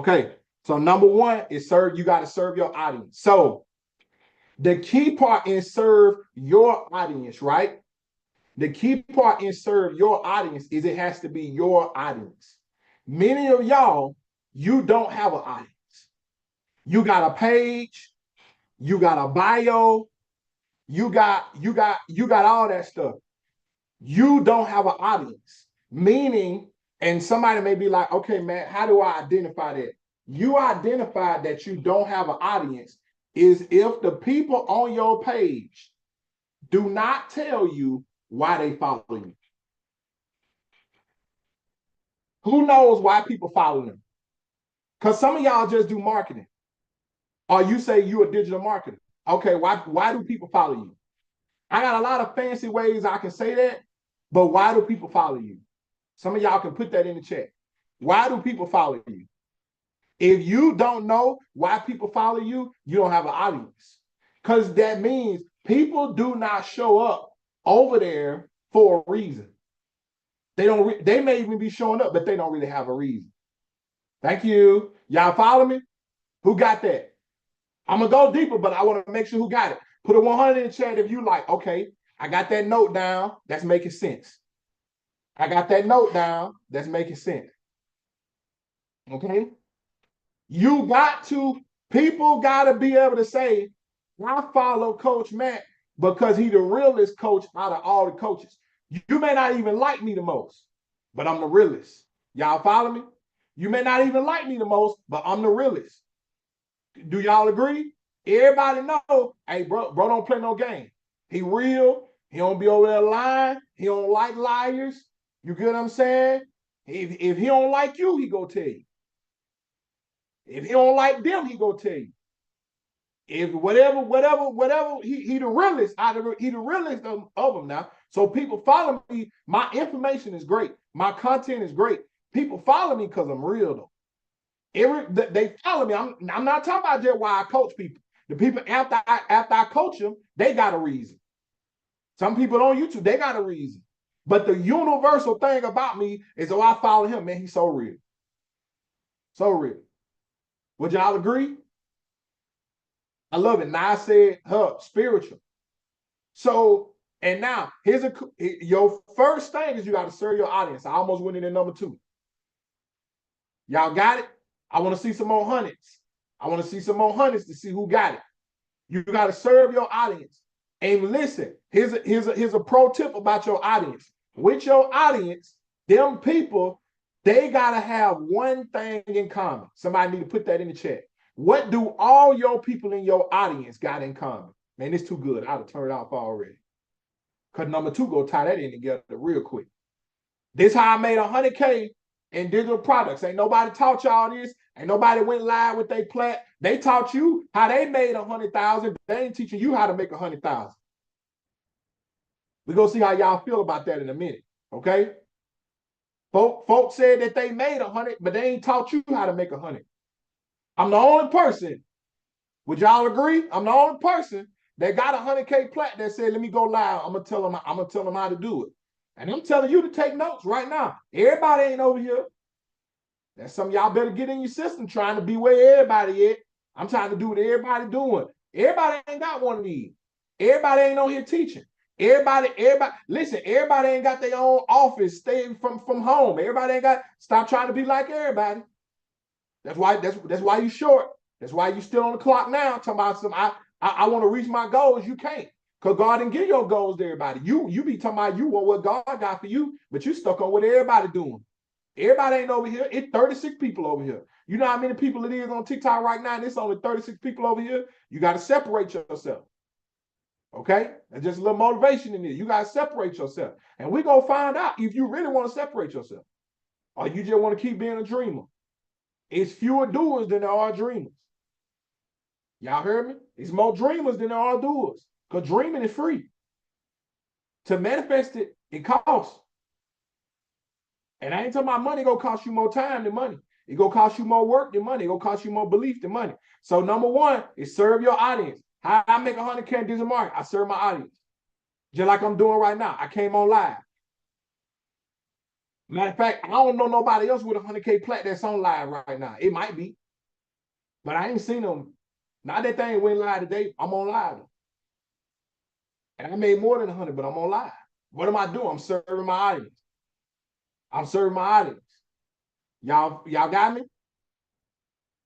Okay. So number one is serve. You got to serve your audience. So the key part in serve your audience, right? The key part in serve your audience is it has to be your audience. Many of y'all, you don't have an audience. You got a page, you got a bio, you got all that stuff. You don't have an audience. Meaning, and somebody may be like, okay, man, how do I identify that? You identify that you don't have an audience is if the people on your page do not tell you why they follow you. Who knows why people follow them? Because some of y'all just do marketing. Or you say you're a digital marketer. Okay, why do people follow you? I got a lot of fancy ways I can say that, but why do people follow you? Some of y'all can put that in the chat. Why do people follow you? If you don't know why people follow you, you don't have an audience. Because that means people do not show up over there for a reason. They may even be showing up, but they don't really have a reason. Thank you. Y'all follow me? Who got that? I'm gonna go deeper, but I want to make sure who got it. Put a 100 in the chat if you like. Okay, I got that note down. That's making sense. I got that note down. That's making sense. Okay. People got to be able to say, I follow Coach Matt because he the realest coach out of all the coaches. You may not even like me the most, but I'm the realest. Y'all follow me? You may not even like me the most, but I'm the realest. Do y'all agree? Everybody know, hey, bro don't play no game. He real. He don't be over there lying. He don't like liars. You get what I'm saying? If he don't like you, he go tell you. If he don't like them, he go tell you. If whatever, he the realest he the realest of them now. So people follow me. My information is great. My content is great. People follow me because I'm real though. They follow me. I'm not talking about just why I coach people. The people after I coach them, they got a reason. Some people on YouTube, they got a reason. But the universal thing about me is, oh, I follow him, man. He's so real. So real. Would y'all agree? I love it. Now I said, spiritual. So, and now your first thing is you got to serve your audience. I almost went into number 2. Y'all got it? I want to see some more hundreds. I want to see some more hundreds to see who got it. You got to serve your audience. And listen, here's a pro tip about your audience. With your audience, them people, they got to have one thing in common. Somebody need to put that in the chat. What do all your people in your audience got in common? Man, it's too good. I'd have turned it off already. Because number 2, go tie that in together real quick. This how I made 100K in digital products. Ain't nobody taught y'all this. Ain't nobody went live with their plat. They taught you how they made 100,000. They ain't teaching you how to make 100,000. We're going to see how y'all feel about that in a minute. Okay? Folks said that they made 100, but they ain't taught you how to make 100. I'm the only person. Would y'all agree? I'm the only person that got 100K plat that said, let me go live. I'm gonna tell them how to do it. And I'm telling you to take notes right now. Everybody ain't over here. That's something y'all better get in your system, trying to be where everybody at. I'm trying to do what everybody doing. Everybody ain't got one of these. Everybody ain't on here teaching. Everybody, listen, everybody ain't got their own office, staying from home. Everybody ain't got, stop trying to be like everybody. That's why you short. That's why you still on the clock now, talking about some, I want to reach my goals. You can't. Because God didn't give your goals to everybody. You be talking about you want what God got for you, but you stuck on what everybody doing. Everybody ain't over here. It's 36 people over here. You know how many people it is on TikTok right now? And it's only 36 people over here. You got to separate yourself. Okay? That's just a little motivation in there. You got to separate yourself. And we're going to find out if you really want to separate yourself. Or you just want to keep being a dreamer. It's fewer doers than there are dreamers. Y'all heard me? It's more dreamers than there are doers. Because dreaming is free. To manifest it, it costs. And I ain't talking about money gonna cost you more time than money. It gonna cost you more work than money. It gonna cost you more belief than money. So number 1 is serve your audience. How I make 100K in digital marketing? I serve my audience. Just like I'm doing right now. I came on live. Matter of fact, I don't know nobody else with a 100K plat that's on live right now. It might be, but I ain't seen them. Not that thing went live today. I'm on live. And I made more than 100, but I'm on live. What am I doing? I'm serving my audience. I'm serving my audience. Y'all got me?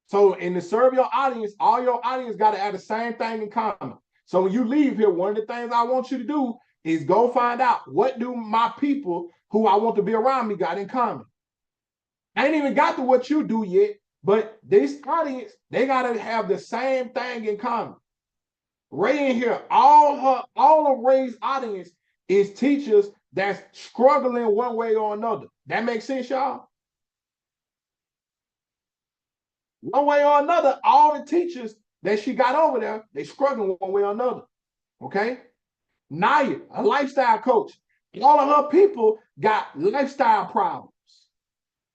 So in the serve your audience, all your audience got to have the same thing in common. So when you leave here, one of the things I want you to do is go find out what do my people who I want to be around me got in common. I ain't even got to what you do yet, but this audience, they got to have the same thing in common. Ray in here, all of Ray's audience is teachers that's struggling one way or another. That makes sense, y'all? One way or another, all the teachers that she got over there, they struggling one way or another. Okay? Naya, a lifestyle coach. All of her people got lifestyle problems.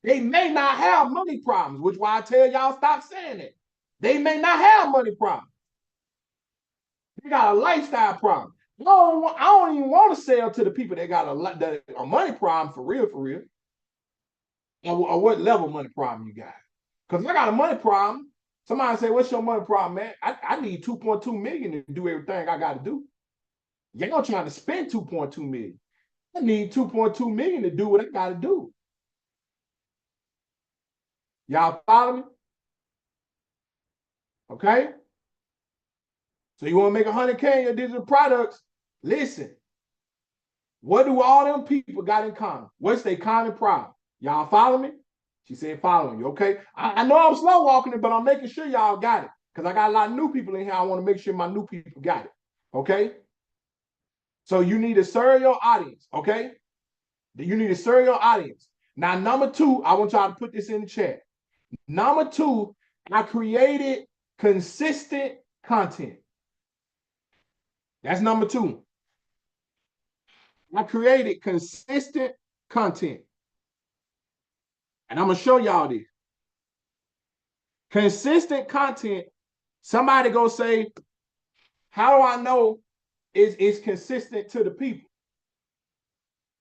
They may not have money problems, which is why I tell y'all stop saying it. They may not have money problems. They got a lifestyle problem. I don't even want to sell to the people that got a money problem for real, or what level money problem you got. Because I got a money problem. Somebody say, what's your money problem, man? I need 2.2 million to do everything I got to do. Y'all trying to spend 2.2 million. I need 2.2 million to do what I got to do. Y'all follow me? Okay? So you want to make 100K in your digital products? Listen, what do all them people got in common? What's their common problem? Y'all follow me? She said, following you, okay? I know I'm slow walking it, but I'm making sure y'all got it. Because I got a lot of new people in here. I want to make sure my new people got it. Okay? So you need to serve your audience, okay? You need to serve your audience. Now, number two, I want y'all to put this in the chat. Number two, I created consistent content. That's number two. I created consistent content. And I'm going to show y'all this. Consistent content, somebody go say, how do I know it's consistent to the people?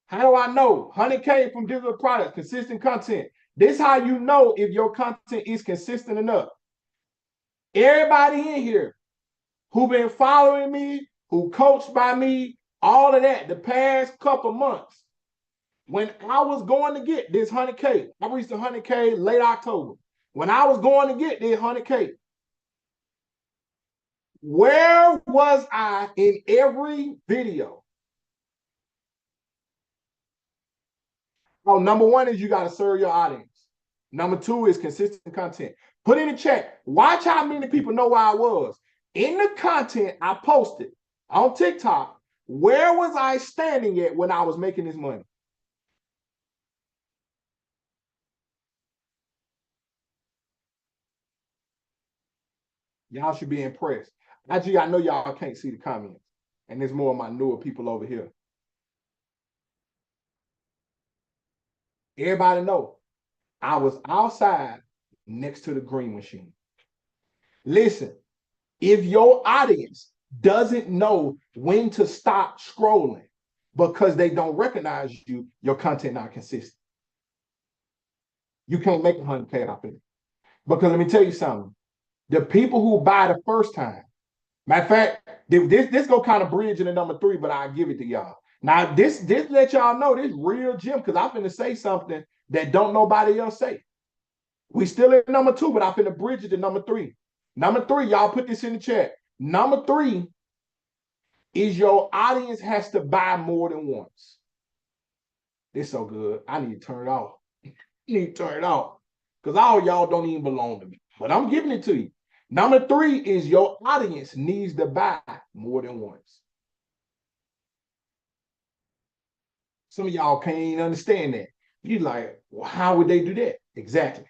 How do I know? 100K from digital products, consistent content. This is how you know if your content is consistent enough. Everybody in here who been following me, who coached by me, all of that, the past couple months, when I was going to get this 100K, I reached 100K late October. When I was going to get this 100K, where was I in every video? Oh, number one is you got to serve your audience. Number two is consistent content. Put in the chat. Watch how many people know where I was. In the content I posted on TikTok, where was I standing at when I was making this money? Y'all should be impressed. I know y'all can't see the comments. And there's more of my newer people over here. Everybody know I was outside next to the green machine. Listen, if your audience doesn't know when to stop scrolling because they don't recognize you, your content not consistent. You can't make 100K off it. Because let me tell you something. The people who buy the first time, matter of fact, this go kind of bridge into number three, but I'll give it to y'all. Now, this let y'all know this real Jim, because I'm finna say something that don't nobody else say. We still in number two, but I'm finna bridge it to number three. Number three, y'all put this in the chat. Number three is your audience has to buy more than once. This so good. I need to turn it off. I need to turn it off. Because all y'all don't even belong to me. But I'm giving it to you. Number three is your audience needs to buy more than once. Some of y'all can't even understand that. You like, well, how would they do that? Exactly.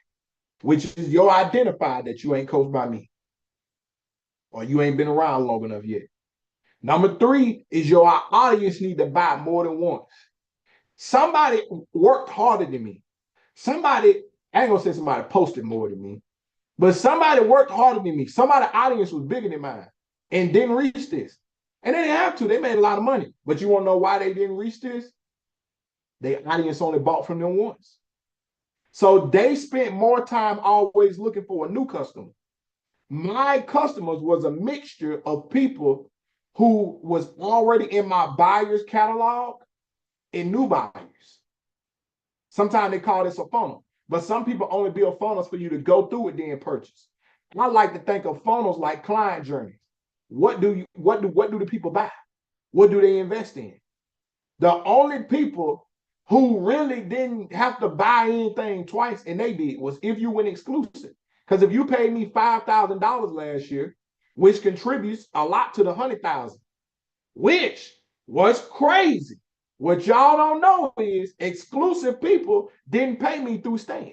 Which is your identifier that you ain't coached by me. Or you ain't been around long enough yet. Number three is your audience need to buy more than once. Somebody worked harder than me. Somebody, I ain't gonna say somebody posted more than me, but somebody worked harder than me. Somebody's audience was bigger than mine and didn't reach this. And they didn't have to. They made a lot of money. But you want to know why they didn't reach this? Their audience only bought from them once. So they spent more time always looking for a new customer. My customers was a mixture of people who was already in my buyer's catalog and new buyers. Sometimes they call this a funnel, but some people only build funnels for you to go through it, then purchase. I like to think of funnels like client journeys. What do the people buy? What do they invest in? The only people who really didn't have to buy anything twice, and they did, was if you went exclusive. Because if you paid me $5,000 last year, which contributes a lot to the 100,000, which was crazy. What y'all don't know is exclusive people didn't pay me through Stan.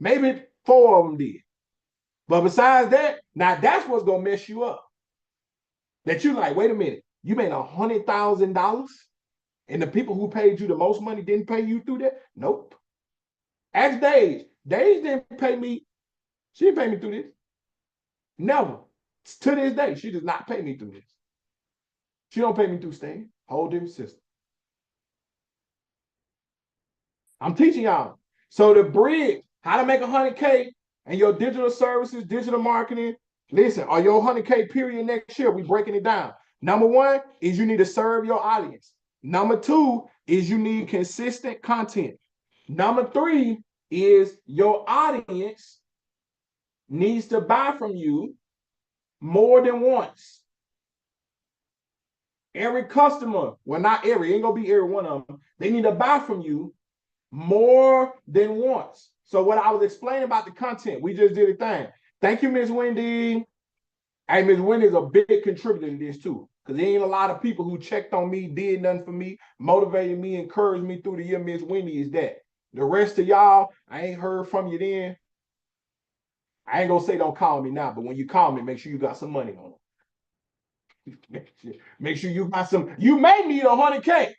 Maybe 4 of them did. But besides that, now that's what's gonna mess you up. That you like, wait a minute, you made $100,000 and the people who paid you the most money didn't pay you through that? Nope. Ask Days. Days didn't pay me. She didn't pay me through this. Never. To this day, she does not pay me through this. She don't pay me through Stan. Whole different system. I'm teaching y'all. So the bridge, how to make 100K and your digital services, digital marketing. Listen, or your 100K period next year, we breaking it down. Number 1 is you need to serve your audience. Number 2 is you need consistent content. Number 3 is your audience needs to buy from you more than once. Every customer, well, not every, ain't gonna be every one of them. They need to buy from you more than once. So what I was explaining about the content, we just did a thing. Thank you, Miss Wendy. Hey, Miss Wendy is a big contributor to this too, because there ain't a lot of people who checked on me, did nothing for me, motivated me, encouraged me through the year. Miss Wendy is that. The rest of y'all, I ain't heard from you then. I ain't gonna say don't call me now, but when you call me, make sure you got some money on it. Make sure you got some. You may need 100K.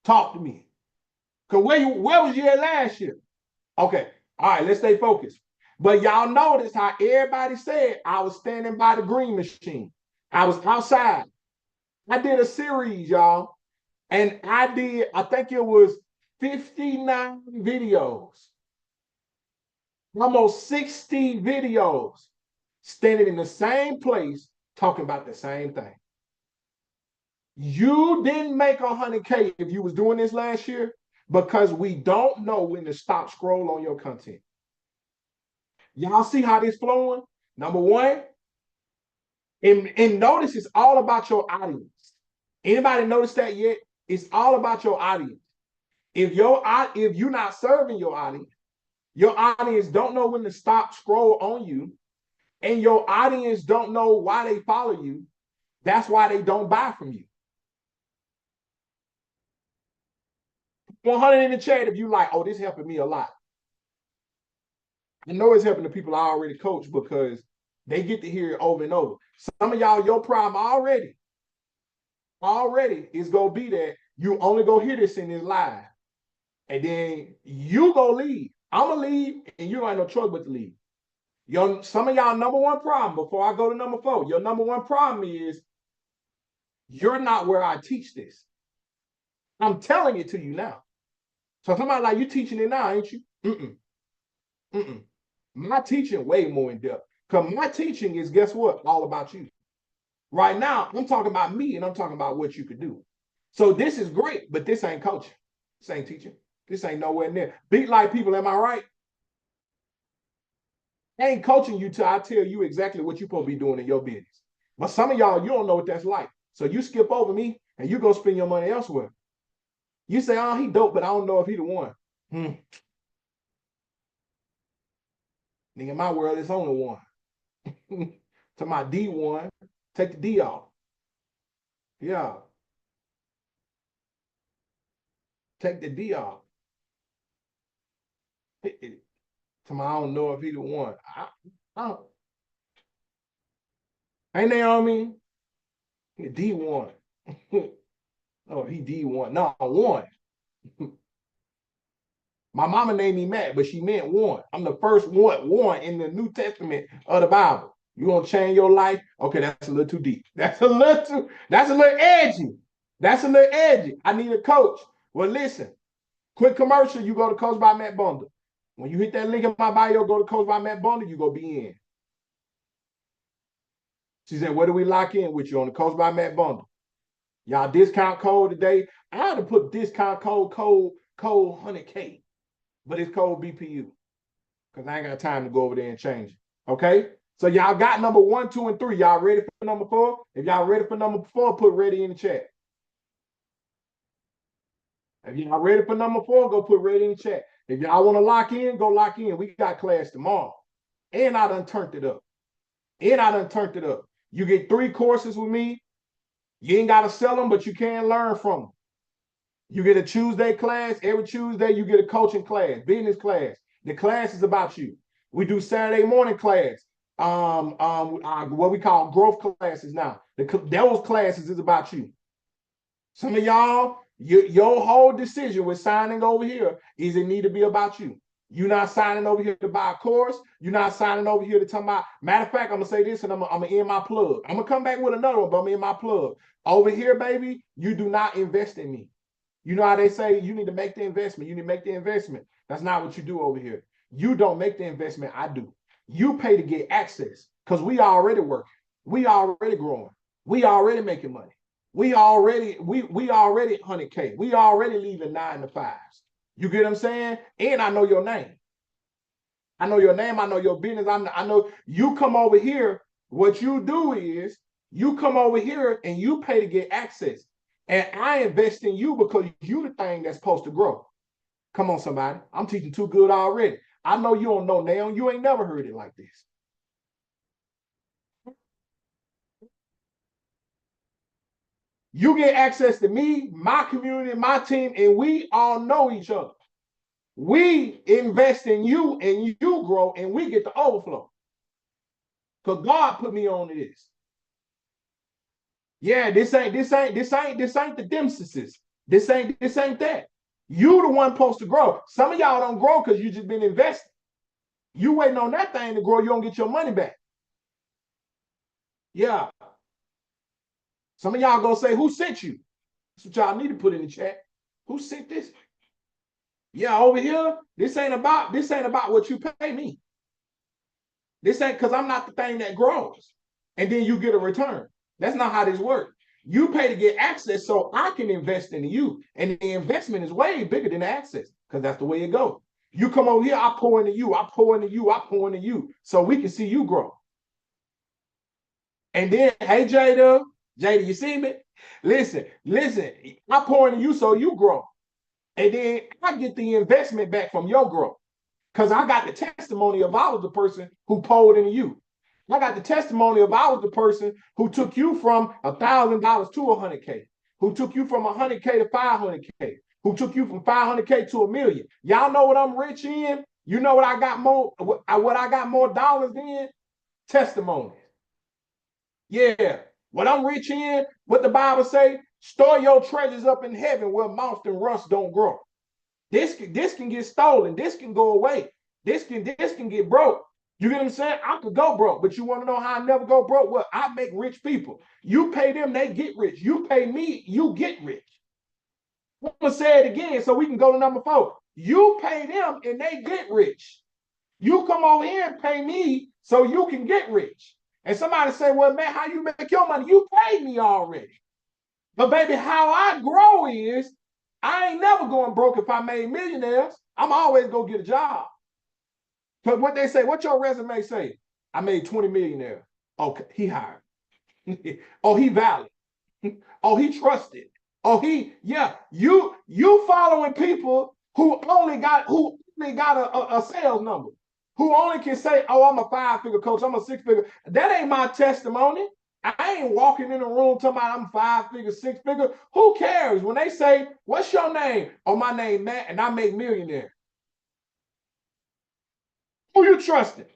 Talk to me. Cause where was you at last year? Okay, all right, let's stay focused. But y'all notice how everybody said I was standing by the green machine. I was outside. I did a series, y'all, and I think it was 59 videos, almost 60 videos, standing in the same place, talking about the same thing. You didn't make 100K if you was doing this last year because we don't know when to stop scroll on your content. Y'all see how this flowing? Number 1, and notice it's all about your audience. Anybody notice that yet? It's all about your audience. If you're not serving your audience don't know when to stop scroll on you, and your audience don't know why they follow you, that's why they don't buy from you. 100 in the chat if you like, oh, this helping me a lot. I know it's helping the people I already coach because they get to hear it over and over. Some of y'all, your problem already is going to be that you only go hear this in this live. And then you go leave. I'm going to leave and you don't have no choice but to leave. Some of y'all number 1 problem, before I go to number 4, your number 1 problem is you're not where I teach this. I'm telling it to you now. So somebody like, you teaching it now, ain't you? My teaching way more in depth. Because my teaching is, guess what? All about you. Right now, I'm talking about me and I'm talking about what you could do. So this is great, but this ain't coaching. This ain't teaching. This ain't nowhere near. Beat like people, am I right? I ain't coaching you till I tell you exactly what you're supposed to be doing in your business. But some of y'all, you don't know what that's like. So you skip over me and you go spend your money elsewhere. You say, oh, he dope, but I don't know if he the one. Nigga, in my world, it's only one. To my D1, take the D off. Yeah. Take the D off. To my, I don't know if he the one. I don't. Ain't they on me? He D1. Oh, he D1. No, one. My mama named me Matt, but she meant one. I'm the first one in the New Testament of the Bible. You gonna change your life? Okay, that's a little too deep. That's a little edgy. That's a little edgy. I need a coach. Well, listen, quick commercial, you go to Coach by Matt Bundle. When you hit that link in my bio, go to Coach by Matt Bundle, you go be in. She said, where do we lock in with you on the Coach by Matt Bundle? Y'all discount code today. I had to put discount code 100K, but it's code BPU because I ain't got time to go over there and change it. Okay? So y'all got number 1, 2, and 3. Y'all ready for number 4? If y'all ready for number 4, put ready in the chat. If y'all ready for number 4, go put ready in the chat. If y'all want to lock in, go lock in. We got class tomorrow. And I done turned it up. You get 3 courses with me. You ain't got to sell them, but you can learn from them. You get a Tuesday class. Every Tuesday, you get a coaching class, business class. The class is about you. We do Saturday morning class. What we call growth classes now. Those classes is about you. Some of y'all, your whole decision with signing over here is it need to be about you. You're not signing over here to buy a course. You're not signing over here to talk about. Matter of fact, I'm gonna say this and I'm gonna end my plug. I'm gonna come back with another one, but I'm gonna end my plug. Over here, baby, you do not invest in me. You know how they say you need to make the investment. You need to make the investment. That's not what you do over here. You don't make the investment. I do. You pay to get access because we already working. We already growing. We already making money. We already 100K. We already leaving 9 to 5s. You get what I'm saying? And I know your name. I know your name. I know your business. I know you come over here. What you do is you come over here and you pay to get access. And I invest in you because you the thing that's supposed to grow. Come on, somebody. I'm teaching too good already. I know you don't know now. You ain't never heard it like this. You get access to me, my community, my team, and we all know each other. We invest in you and you grow and we get the overflow. Because God put me on to this. Yeah, this ain't the Dempsey's. This ain't that. You the one supposed to grow. Some of y'all don't grow because you just been investing. You waiting on that thing to grow, you don't get your money back. Yeah. Some of y'all gonna say, who sent you? That's what y'all need to put in the chat. Who sent this? Yeah, over here, this ain't about what you pay me. This ain't because I'm not the thing that grows. And then you get a return. That's not how this works. You pay to get access so I can invest in you. And the investment is way bigger than the access because that's the way it goes. You come over here, I pour into you, I pour into you, I pour into you so we can see you grow. And then, hey, Jada, you see me? Listen, I pour into you so you grow. And then I get the investment back from your growth because I got the testimony of I was the person who poured into you. I got the testimony of I was the person who took you from $1,000 to 100K, who took you from 100K to 500K, who took you from 500K to $1 million. Y'all know what I'm rich in? You know what I got more dollars in? Testimonies. Yeah. What I'm rich in, what the Bible say, store your treasures up in heaven where moth and rust don't grow. This can get stolen. This can go away. This can get broke. You get what I'm saying? I could go broke, but you want to know how I never go broke? Well, I make rich people. You pay them, they get rich. You pay me, you get rich. I'm going to say it again so we can go to number 4. You pay them and they get rich. You come over here and pay me so you can get rich. And somebody say, well, man, how you make your money? You paid me already. But baby, how I grow is I ain't never going broke if I made millionaires. I'm always going to get a job. But what they say, what your resume say? I made 20 millionaires. Okay, he hired. Oh, he valid. Oh, he trusted. Oh, you following people who only got a sales number, who only can say, oh, I'm a 5-figure coach, I'm a 6-figure. That ain't my testimony. I ain't walking in the room talking about I'm 5-figure, 6-figure. Who cares? When they say, what's your name? Oh, my name Matt, and I make millionaires. Who you trusting?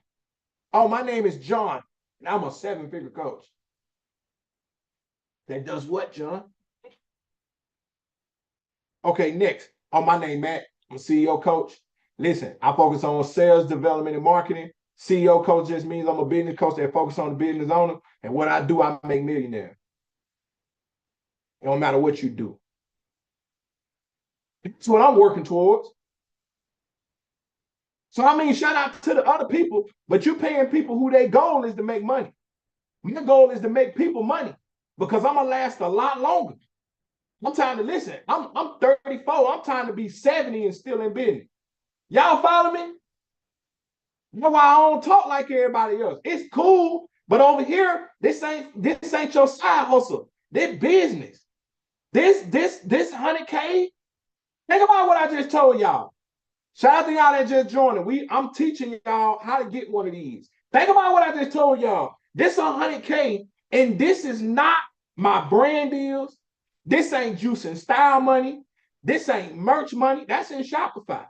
Oh, my name is John, and I'm a 7-figure coach. That does what, John? Okay, next. Oh, my name Matt. I'm a CEO coach. Listen, I focus on sales, development, and marketing. CEO coach just means I'm a business coach that focuses on the business owner. And what I do, I make millionaires. It don't matter what you do. That's what I'm working towards. So I mean, shout out to the other people, but you're paying people who their goal is to make money. My goal is to make people money because I'm gonna last a lot longer. I'm trying to listen. I'm 34. I'm trying to be 70 and still in business. Y'all follow me? That's why I don't talk like everybody else. It's cool, but over here, this ain't your side hustle. This business. This 100K. Think about what I just told y'all. Shout out to y'all that just joined. I'm teaching y'all how to get one of these. Think about what I just told y'all. This 100K, and this is not my brand deals. This ain't juice and style money. This ain't merch money. That's in Shopify.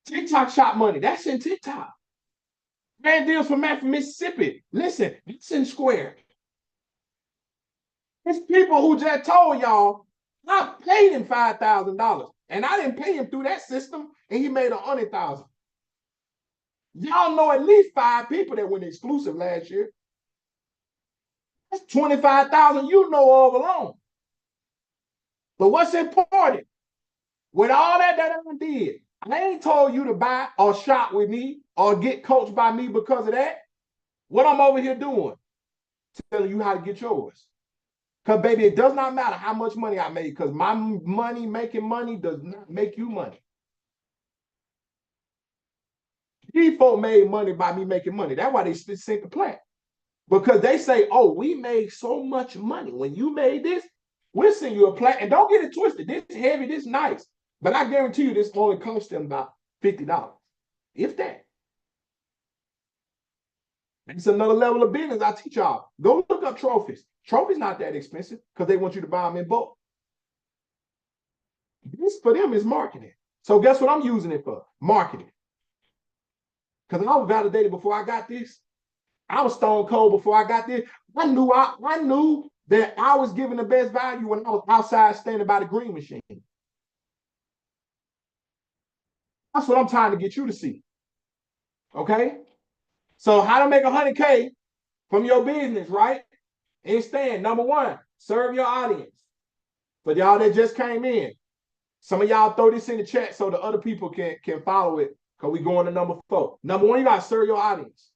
TikTok shop money. That's in TikTok. Brand deals for man from Mississippi. Listen, it's in Square. It's people who just told y'all, I paid him $5,000. And I didn't pay him through that system, and he made $100,000. Y'all know at least 5 people that went exclusive last year. That's 25,000 you know of alone. But what's important? With all that I did, I ain't told you to buy or shop with me or get coached by me because of that. What I'm over here doing, telling you how to get yours. Because, baby, it does not matter how much money I make, because my money making money does not make you money. These folk made money by me making money. That's why they sink the plant. Because they say, oh, we made so much money. When you made this, we'll send you a plant. And don't get it twisted. This heavy, this nice. But I guarantee you this only costs them about $50. If that. It's another level of business I teach y'all. Go look up trophies. Trophies not that expensive because they want you to buy them in bulk. This for them is marketing. So guess what I'm using it for? Marketing. Because I was validated before I got this. I was stone cold before I got this. I knew that I was giving the best value when I was outside standing by the green machine. That's what I'm trying to get you to see. Okay? So how to make 100K from your business, right? Understand, number one, serve your audience. For y'all that just came in, some of y'all throw this in the chat so the other people can follow it because we going to number 4. Number one, you got to serve your audience.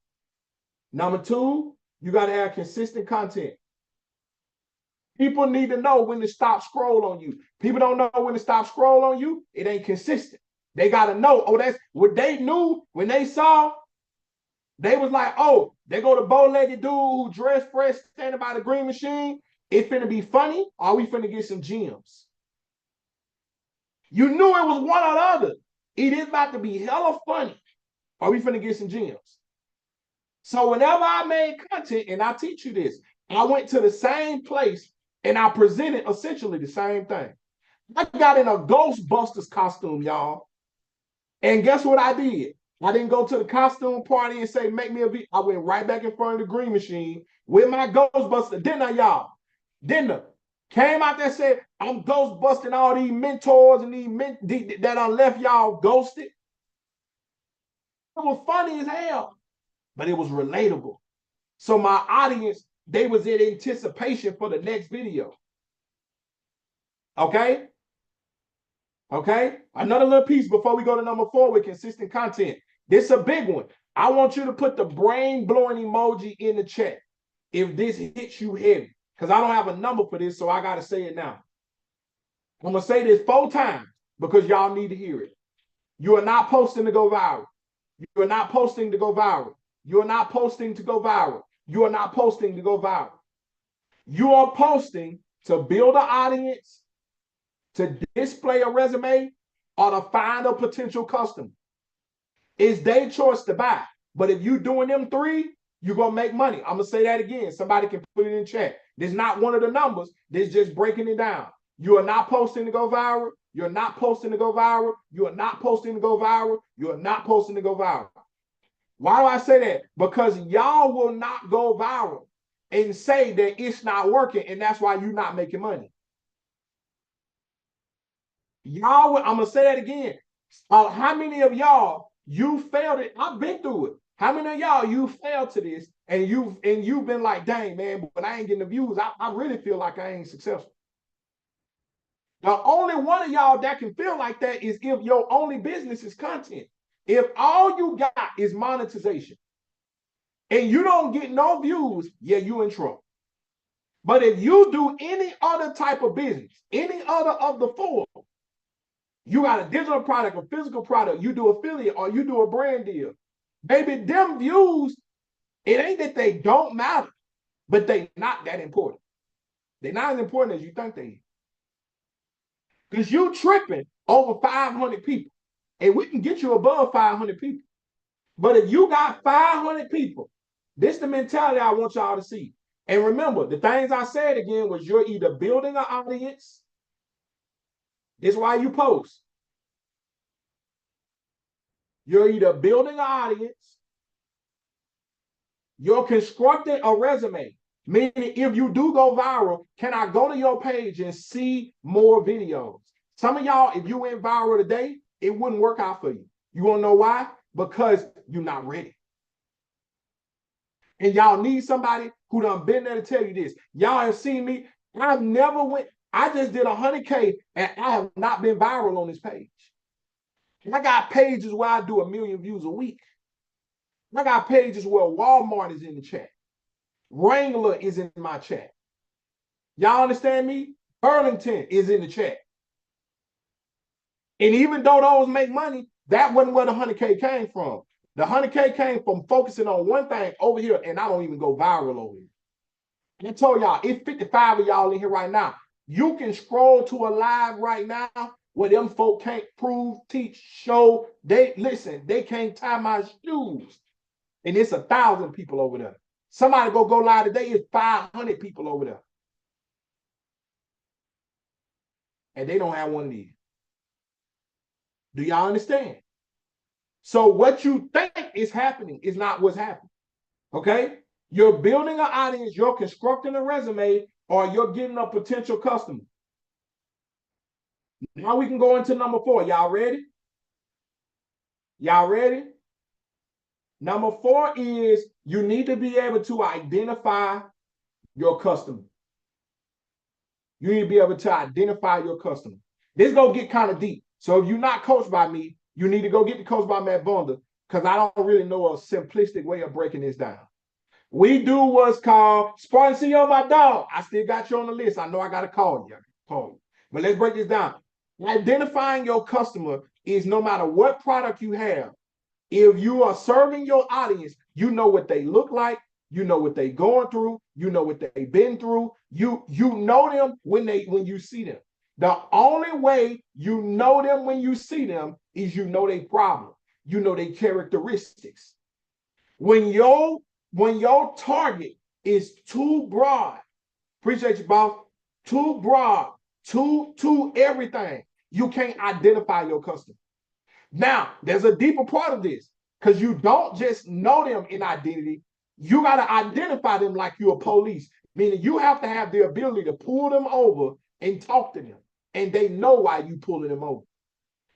Number 2, you got to have consistent content. People need to know when to stop scroll on you. People don't know when to stop scroll on you. It ain't consistent. They got to know. Oh, that's what they knew when they saw. They was like, oh, they go to bow-legged dude who dressed fresh standing by the green machine. It finna be funny, or we finna get some gems. You knew it was one or the other. It is about to be hella funny, or we finna get some gems. So whenever I made content, and I teach you this, I went to the same place and I presented essentially the same thing. I got in a Ghostbusters costume, y'all. And guess what I did? I didn't go to the costume party and say, make me a video. I went right back in front of the green machine with my Ghostbuster. Didn't I, y'all? Didn't I? Came out there and said, I'm Ghostbusting all these mentors and these that I left y'all ghosted. It was funny as hell, but it was relatable. So my audience, they was in anticipation for the next video. Okay? Okay? Another little piece before we go to number 4 with consistent content. This is a big one. I want you to put the brain-blowing emoji in the chat if this hits you heavy. Because I don't have a number for this, so I got to say it now. I'm going to say this 4 times because y'all need to hear it. You are not posting to go viral. You are not posting to go viral. You are not posting to go viral. You are not posting to go viral. You are posting to build an audience, to display a resume, or to find a potential customer. It's their choice to buy. But if you're doing them 3, you're going to make money. I'm going to say that again. Somebody can put it in chat. This is not one of the numbers. This is just breaking it down. You are not posting to go viral. You're not posting to go viral. You are not posting to go viral. You are not posting to go viral. Why do I say that? Because y'all will not go viral and say that it's not working, and that's why you're not making money. Y'all, I'm going to say that again. How many of y'all You failed it. I've been through it. How many of y'all you failed to this and you've been like, dang man, but I ain't getting the views. I really feel like I ain't successful. The only one of y'all that can feel like that is if your only business is content. If all you got is monetization and you don't get no views, yeah, you in trouble. But if you do any other type of business, any other of the four, you got a digital product, a physical product, you do affiliate or you do a brand deal, baby, them views, it ain't that they don't matter, but they not that important. They're not as important as you think they are. Because you tripping over 500 people. And we can get you above 500 people. But if you got 500 people, this is the mentality I want y'all to see. And remember, the things I said again was you're either building an audience. This is why you post. You're either building an audience. You're constructing a resume. Meaning, if you do go viral, can I go to your page and see more videos? Some of y'all, if you went viral today, it wouldn't work out for you. You want to know why? Because you're not ready. And y'all need somebody who done been there to tell you this. Y'all have seen me. I've never went. I just did 100K and I have not been viral on this page. And I got pages where I do 1 million views a week. I got pages where Walmart is in the chat. Wrangler is in my chat. Y'all understand me? Burlington is in the chat. And even though those make money, that wasn't where the 100K came from. The 100K came from focusing on one thing over here, and I don't even go viral over here. And I told y'all, it's 55 of y'all in here right now. You can scroll to a live right now where them folk can't prove, teach, show. They listen, they can't tie my shoes. And it's 1,000 people over there. Somebody go live today, it's 500 people over there. And they don't have one of these. Do y'all understand? So what you think is happening is not what's happening. Okay? You're building an audience, you're constructing a resume, or you're getting a potential customer. Now we can go into number 4. Y'all ready? Y'all ready? Number 4 is you need to be able to identify your customer. You need to be able to identify your customer. This is going to get kind of deep. So if you're not coached by me, you need to go get the coach by Matt Bonda, because I don't really know a simplistic way of breaking this down. We do what's called Spartan CEO, my dog. I still got you on the list. I know I got to call you. But let's break this down. Identifying your customer is no matter what product you have. If you are serving your audience, you know what they look like. You know what they're going through. You know what they've been through. You know them when you see them. The only way you know them when you see them is you know their problem. You know their characteristics. When your target is too broad, appreciate you, boss, too broad, too everything, you can't identify your customer. Now, there's a deeper part of this, because you don't just know them in identity. You got to identify them like you're a police, meaning you have to have the ability to pull them over and talk to them, and they know why you pulling them over.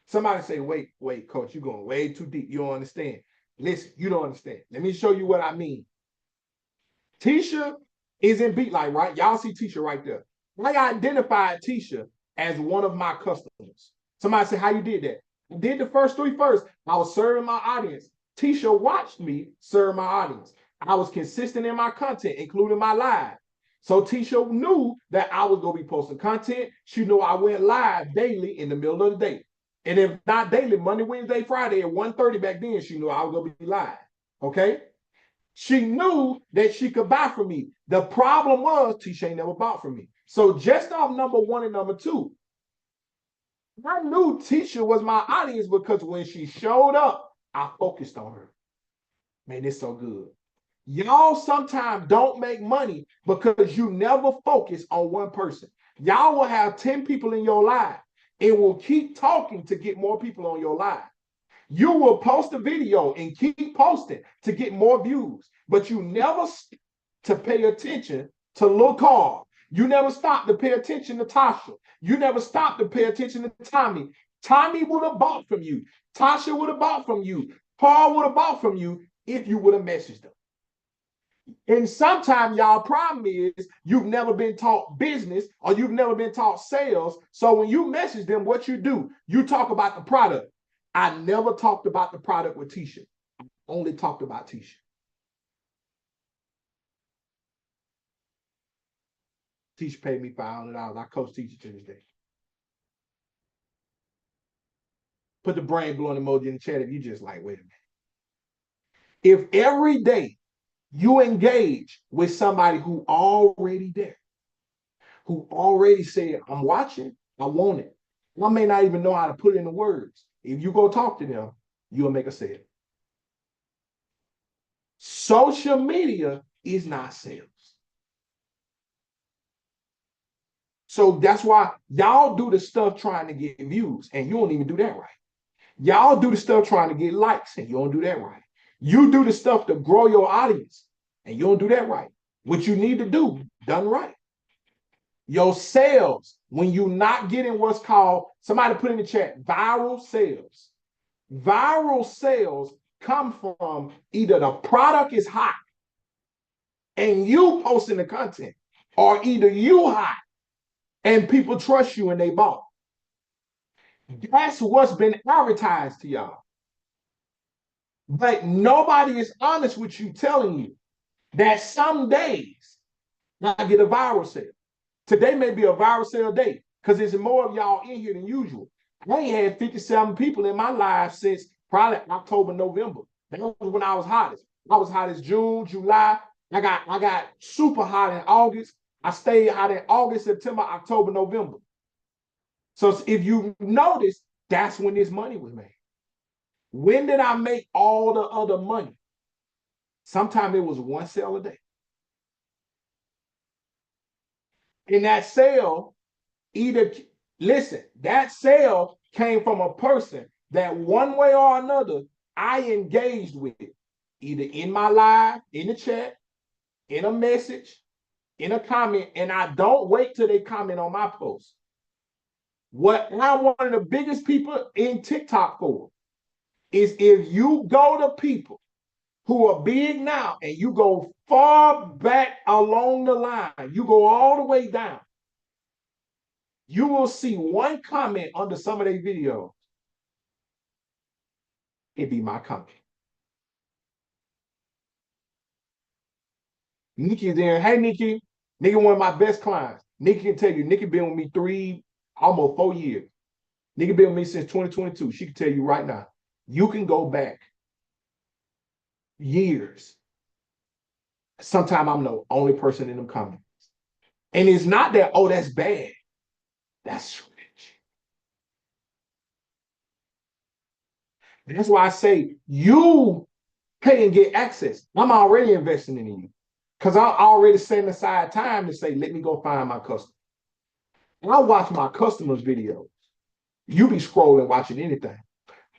Somebody say, wait, coach, you're going way too deep. You don't understand. Listen, you don't understand. Let me show you what I mean. Tisha is in Beatlight, right? Y'all see Tisha right there. I identified Tisha as one of my customers. Somebody say, how you did that? I did the first 3 first. I was serving my audience. Tisha watched me serve my audience. I was consistent in my content, including my live. So Tisha knew that I was going to be posting content. She knew I went live daily in the middle of the day. And if not daily, Monday, Wednesday, Friday at 1:30 back then, she knew I was going to be live. Okay? She knew that she could buy from me. The problem was Tisha ain't never bought from me. So just off number 1 and number 2, I knew Tisha was my audience because when she showed up, I focused on her. Man, it's so good. Y'all sometimes don't make money because you never focus on one person. Y'all will have 10 people in your life and will keep talking to get more people on your live. You will post a video and keep posting to get more views, but you never stop to pay attention to Lil Carl. You never stop to pay attention to Tasha. You never stop to pay attention to Tommy. Tommy would have bought from you. Tasha would have bought from you. Paul would have bought from you if you would have messaged them. And sometimes y'all problem is you've never been taught business or you've never been taught sales. So when you message them, what you do, you talk about the product. I never talked about the product with Tisha. I only talked about Tisha. Tisha paid me $500. I coach Tisha to this day. Put the brain blowing emoji in the chat if you just like, wait a minute. If every day you engage with somebody who already there, who already said, I'm watching, I want it. I may not even know how to put it into words. If you go talk to them, you'll make a sale. Social media is not sales. So that's why y'all do the stuff trying to get views, and you don't even do that right. Y'all do the stuff trying to get likes, and you don't do that right. You do the stuff to grow your audience, and you don't do that right. What you need to do, done right. Your sales, when you're not getting what's called, somebody put in the chat, viral sales. Viral sales come from either the product is hot and you posting the content, or either you hot and people trust you and they bought. That's what's been advertised to y'all. But nobody is honest with you telling you that some days I get a viral sale. Today may be a viral sale day because there's more of y'all in here than usual. I ain't had 57 people in my live since probably October, November. That was when I was hottest. I was hot as June, July. I got super hot in August. I stayed hot in August, September, October, November. So if you notice, that's when this money was made. When did I make all the other money? Sometimes it was one sale a day. In that sale, that sale came from a person that one way or another I engaged with, either in my live, in the chat, in a message, in a comment, and I don't wait till they comment on my post. What I'm one of the biggest people in TikTok for is if you go to people who are big now and you go far back along the line, you go all the way down, you will see one comment under some of their videos. It'd be my comment. Nikki's there. Hey, Nikki. Nikki, one of my best clients. Nikki can tell you, Nikki been with me almost 4 years. Nikki been with me since 2022. She can tell you right now. You can go back years. Sometimes I'm the only person in them comments. And it's not that, oh, that's bad. That's rich. That's why I say you pay and get access. I'm already investing in you because I'm already setting aside time to say, let me go find my customer. And I watch my customers' videos. You be scrolling, watching anything.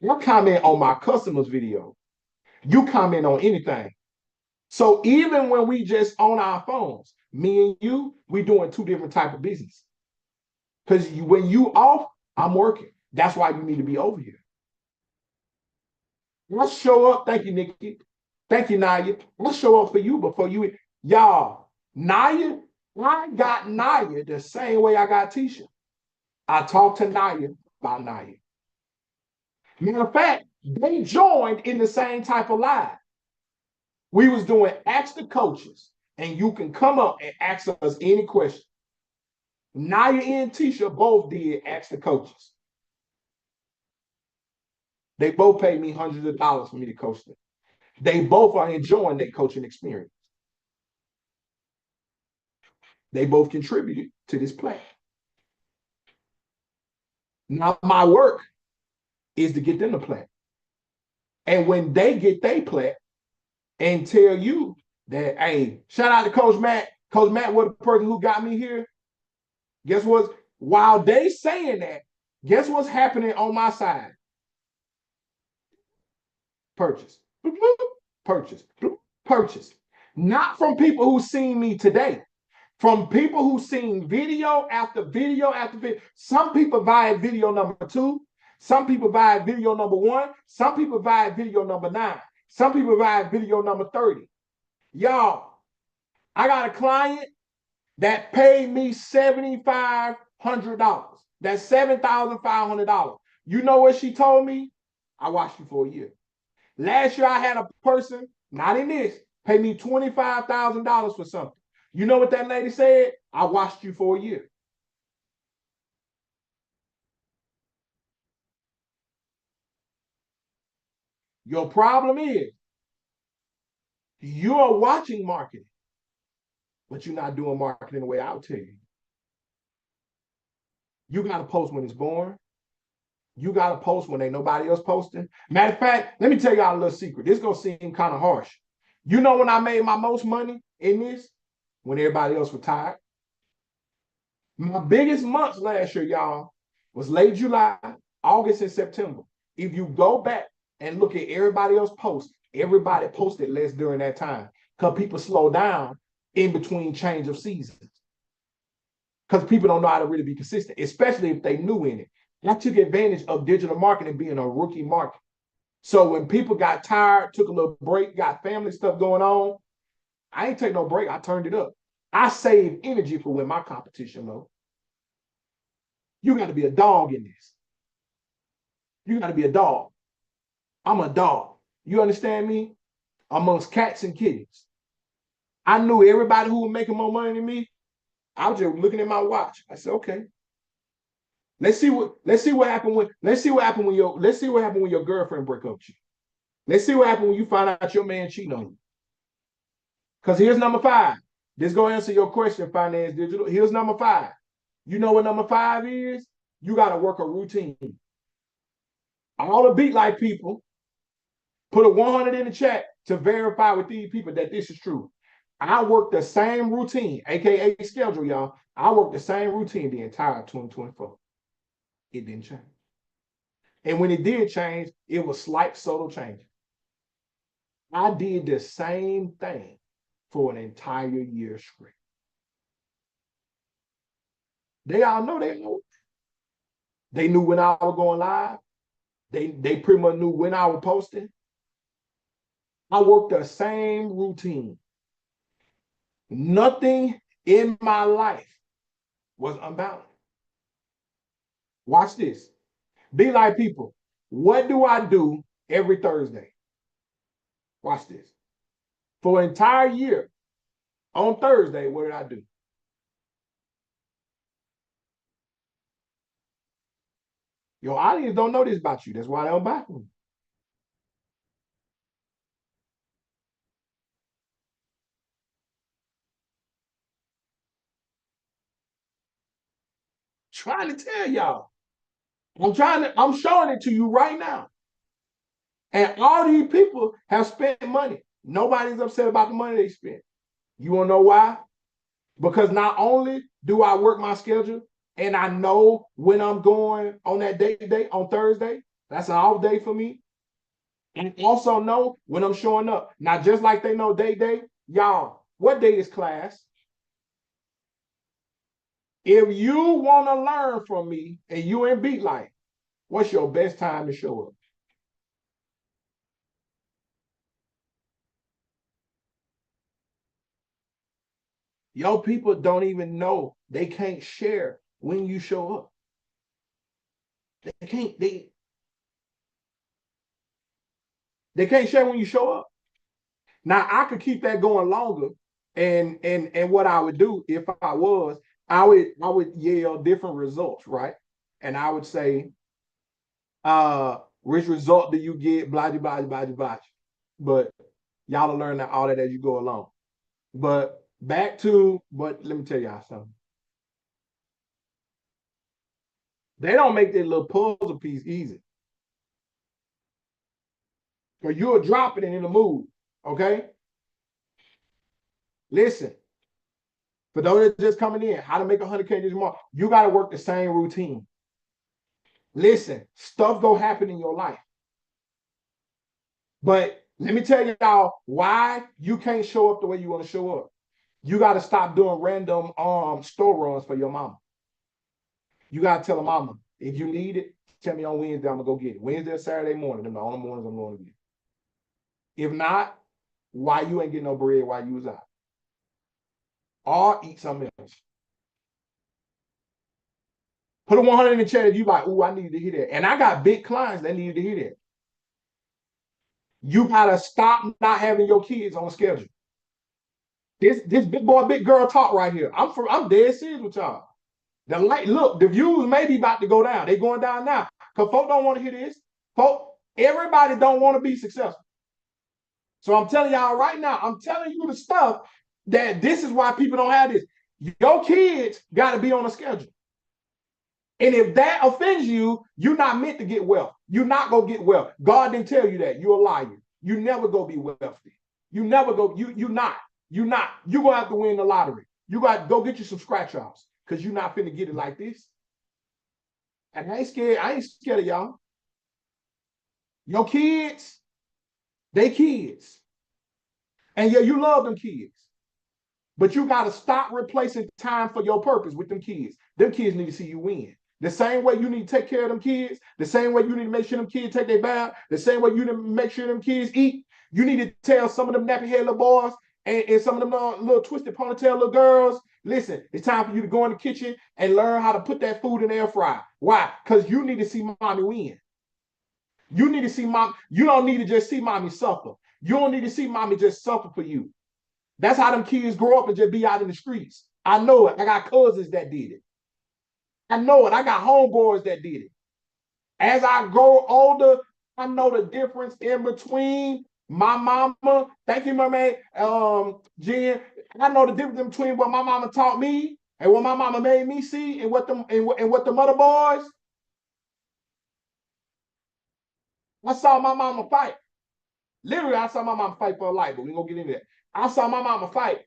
You comment on my customers' video. You comment on anything. So even when we just on our phones, me and you, we doing two different type of business. Because when you off, I'm working. That's why you need to be over here. Let's show up. Thank you, Nikki. Thank you, Naya. Let's show up for you before you. Y'all, Naya, I got Naya the same way I got Tisha. I talked to Naya about Naya. Matter of fact, they joined in the same type of live. We was doing Ask the Coaches, and you can come up and ask us any question. Naya and Tisha both did Ask the Coaches. They both paid me hundreds of dollars for me to coach them. They both are enjoying their coaching experience. They both contributed to this plan. Now, my work is to get them to plan. And when they get their plan and tell you that, hey, shout out to Coach Matt. Coach Matt was the person who got me here. Guess what? While they saying that, guess what's happening on my side? Purchase. Purchase. Purchase. Not from people who seen me today. From people who seen video after video after video. Some people buy video number 2. Some people buy video number 1. Some people buy video number 9. Some people buy video number 30. Y'all, I got a client that paid me $7,500. That's $7,500. You know what she told me? I watched you for a year. Last year I had a person, not in this, pay me $25,000 for something. You know what that lady said? I watched you for a year. Your problem is you are watching marketing, but you're not doing marketing the way I would tell you. You got to post when it's born. You got to post when ain't nobody else posting. Matter of fact, let me tell y'all a little secret. This is going to seem kind of harsh. You know when I made my most money in this? When everybody else retired. My biggest months last year, y'all, was late July, August, and September. If you go back and look at everybody else post, everybody posted less during that time because people slow down in between change of seasons. Because people don't know how to really be consistent, especially if they new in it. I took advantage of digital marketing being a rookie market. So when people got tired, took a little break, got family stuff going on, I ain't take no break. I turned it up. I saved energy for when my competition low. You got to be a dog in this. You got to be a dog. I'm a dog. You understand me? Amongst cats and kittens. I knew everybody who was making more money than me. I was just looking at my watch. I said, okay. Let's see what happened when your girlfriend break up with you. Let's see what happened when you find out your man cheating on you. Because here's number 5. This gonna answer your question, Finance Digital. Here's number 5. You know what number 5 is? You gotta work a routine. All the Beat Life people, put a 100 in the chat to verify with these people that this is true. I work the same routine, aka schedule, y'all. I work the same routine the entire 2024. It didn't change. And when it did change, it was slight, subtle changes. I did the same thing for an entire year straight. They all know they know. They knew when I was going live. They pretty much knew when I was posting. I worked the same routine. Nothing in my life was unbalanced. Watch this. Be like people. What do I do every Thursday? Watch this. For an entire year, on Thursday, what did I do? Your audience don't know this about you. That's why they don't buy from you. Trying to tell y'all. I'm showing it to you right now. And all these people have spent money. Nobody's upset about the money they spent. You want to know why? Because not only do I work my schedule and I know when I'm going on that day on Thursday, that's an off day for me. And also know when I'm showing up. Now, just like they know day, y'all, what day is class? If you want to learn from me and you in Beat Life, what's your best time to show up? Your people don't even know. They can't share when you show up. They can't, they can't share when you show up. Now I could keep that going longer. And what I would do if I was, I would yell different results, right? And I would say, which result do you get? Blah, blah, blah, blah, blah. But y'all will learn that all that as you go along. But but let me tell y'all something. They don't make that little puzzle piece easy. Or you'll drop it in the mood. Okay? Listen, for those that just coming in, how to make 100K this month, you got to work the same routine. Listen, stuff go happen in your life. But let me tell y'all why you can't show up the way you want to show up. You got to stop doing random store runs for your mama. You got to tell her mama, if you need it, tell me on Wednesday, I'm gonna go get it. Wednesday or Saturday morning, them the only mornings I'm going to get it. If not, why you ain't getting no bread while you was out? Or eat something else. Put a 100 in the chat if you like, ooh, I need to hear that. And I got big clients that need to hear that. You gotta stop not having your kids on schedule. This big boy, big girl talk right here. I'm dead serious with y'all. The views may be about to go down. They going down now. Because folks don't want to hear this. Everybody don't want to be successful. So I'm telling y'all right now, I'm telling you the stuff that this is why people don't have this. Your kids got to be on a schedule. And if that offends you, you're not meant to get wealth. You're not going to get wealth. God didn't tell you that. You're a liar. You never go be wealthy. You never go, you're not. You're not. You're going to have to win the lottery. You got to go get you some scratch-offs because you're not finna get it like this. And I ain't scared. I ain't scared of y'all. Your kids, they kids. And yeah, you love them kids. But you got to stop replacing time for your purpose with them kids. Them kids need to see you win. The same way you need to take care of them kids, the same way you need to make sure them kids take their bath, the same way you need to make sure them kids eat. You need to tell some of them nappy head little boys and some of them little twisted ponytail little girls, listen, it's time for you to go in the kitchen and learn how to put that food in the air fryer. Why? Because you need to see mommy win. You need to see mom. You don't need to just see mommy suffer. You don't need to see mommy just suffer for you. That's how them kids grow up and just be out in the streets. I know it. I got cousins that did it. I know it. I got homeboys that did it. As I grow older, I know the difference in between my mama. Thank you, my man, Jen. I know the difference between what my mama taught me and what my mama made me see, and what the mother boys. I saw my mama fight. Literally, I saw my mama fight for a life, but we gonna get into that. I saw my mama fight.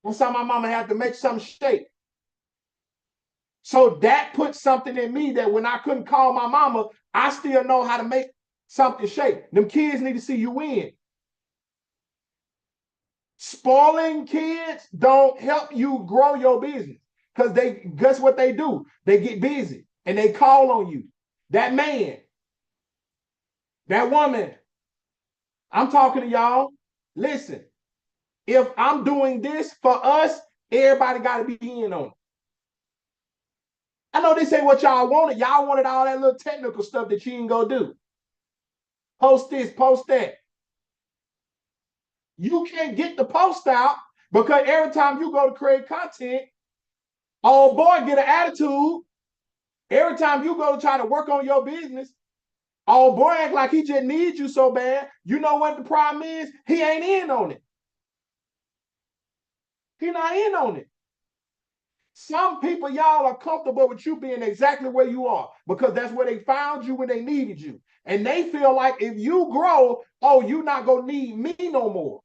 I saw my mama have to make something shake. So that put something in me that when I couldn't call my mama, I still know how to make something shake. Them kids need to see you win. Spoiling kids don't help you grow your business because guess what they do? They get busy and they call on you. That man, that woman, I'm talking to y'all. Listen, if I'm doing this for us, everybody got to be in on it. I know this ain't what y'all wanted. Y'all wanted all that little technical stuff that you ain't gonna do. Post this, post that. You can't get the post out because every time you go to create content, old boy get an attitude. Every time you go to try to work on your business, old boy act like he just needs you so bad. You know what the problem is? He ain't in on it. He not in on it. Some people, y'all, are comfortable with you being exactly where you are because that's where they found you when they needed you. And they feel like if you grow, oh, you're not going to need me no more.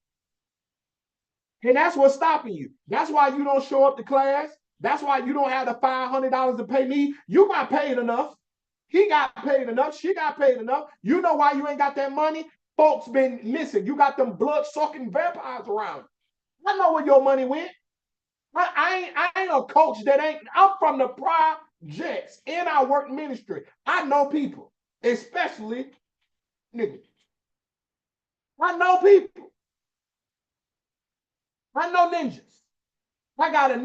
And that's what's stopping you. That's why you don't show up to class. That's why you don't have the $500 to pay me. You got paid enough. He got paid enough. She got paid enough. You know why you ain't got that money? Folks listen, you got them blood-sucking vampires around. I know where your money went. I ain't a coach I'm from the projects and I work ministry. I know people, especially niggas. I know people. I know ninjas. I got a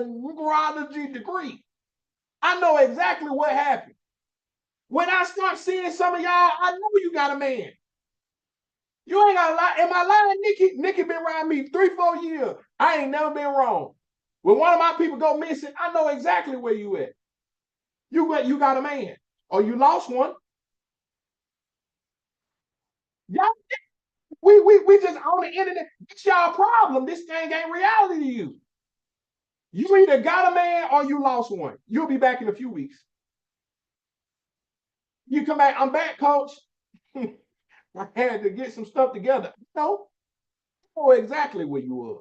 numerology degree. I know exactly what happened. When I start seeing some of y'all, I know you got a man. You ain't got to lie. Am I lying, Nikki? Nikki been around me 3-4 years. I ain't never been wrong. When one of my people go missing, I know exactly where you at. You got a man. Or you lost one. Y'all, we just on the internet. It's y'all problem. This thing ain't reality to you. You either got a man or you lost one. You'll be back in a few weeks. You come back, I'm back, coach. I had to get some stuff together. No, I know exactly where you were.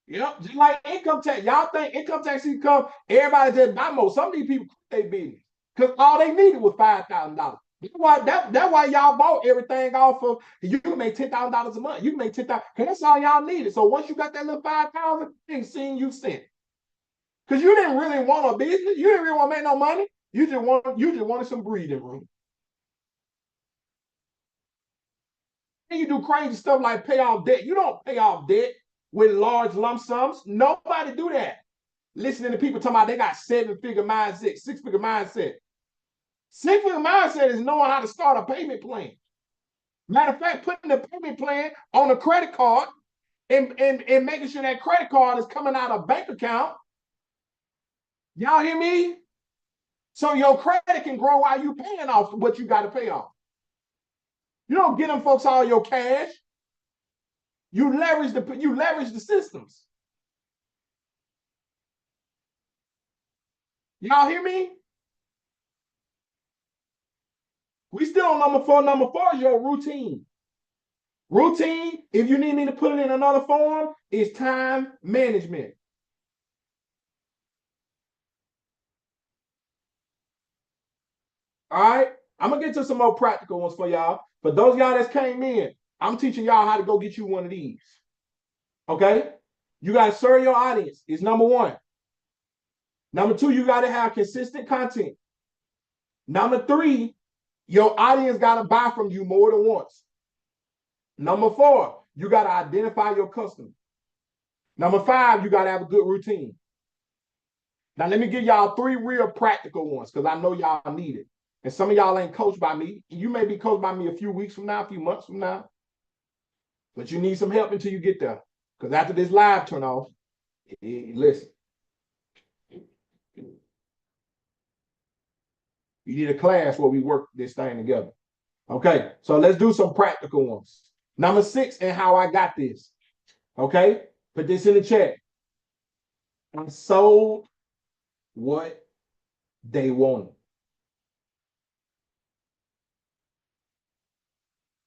Yep, just like income tax. Y'all think income tax come, everybody just buy more. Some of these people quit their business because all they needed was $5,000. That's why y'all bought everything off of. You can make $10,000 a month. You can make 10,000. That's all y'all needed. So once you got that little 5,000, ain't seen you sent. Because you didn't really want a business. You didn't really want to make no money. You just wanted some breathing room. And you do crazy stuff like pay off debt. You don't pay off debt with large lump sums. Nobody do that. Listening to people talking about they got 7-figure mindset, 6-figure mindset. 6-figure mindset is knowing how to start a payment plan. Matter of fact, putting the payment plan on a credit card and making sure that credit card is coming out of bank account. Y'all hear me? So your credit can grow while you paying off what you got to pay off. You don't get them folks all your cash. You leverage the systems. Y'all hear me? We still on number 4. Number 4 is your routine. Routine, if you need me to put it in another form, is time management. All right. I'm gonna get to some more practical ones for y'all. For those y'all that came in, I'm teaching y'all how to go get you one of these. Okay? You gotta serve your audience, is number 1. Number 2, you gotta have consistent content. Number 3, your audience gotta buy from you more than once. Number 4, you gotta identify your customer. Number 5, you gotta have a good routine. Now let me give y'all 3 real practical ones because I know y'all need it. And some of y'all ain't coached by me. You may be coached by me a few weeks from now, a few months from now. But you need some help until you get there. Because after this live turn off, listen. You need a class where we work this thing together. Okay, so let's do some practical ones. Number 6, and how I got this. Okay, put this in the chat. I sold what they wanted.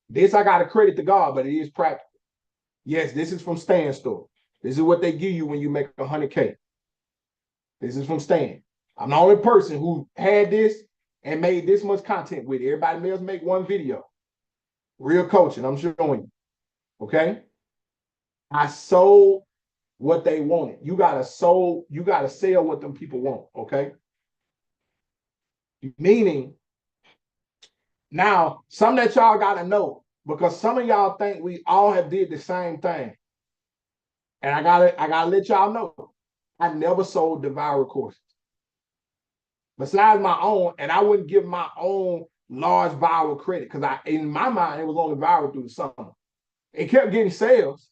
This I got to credit to God, but it is practical. Yes, this is from Stan Store. This is what they give you when you make 100K. This is from Stan. I'm the only person who had this and made this much content with it. Everybody else make one video. Real coaching, I'm showing you. Okay? I sold what they wanted. You gotta sell what them people want. Okay? Meaning, now, some that y'all gotta know, because some of y'all think we all have did the same thing. And I gotta let y'all know, I never sold the viral courses. Besides my own, and I wouldn't give my own large viral credit because in my mind, it was only viral through the summer. It kept getting sales,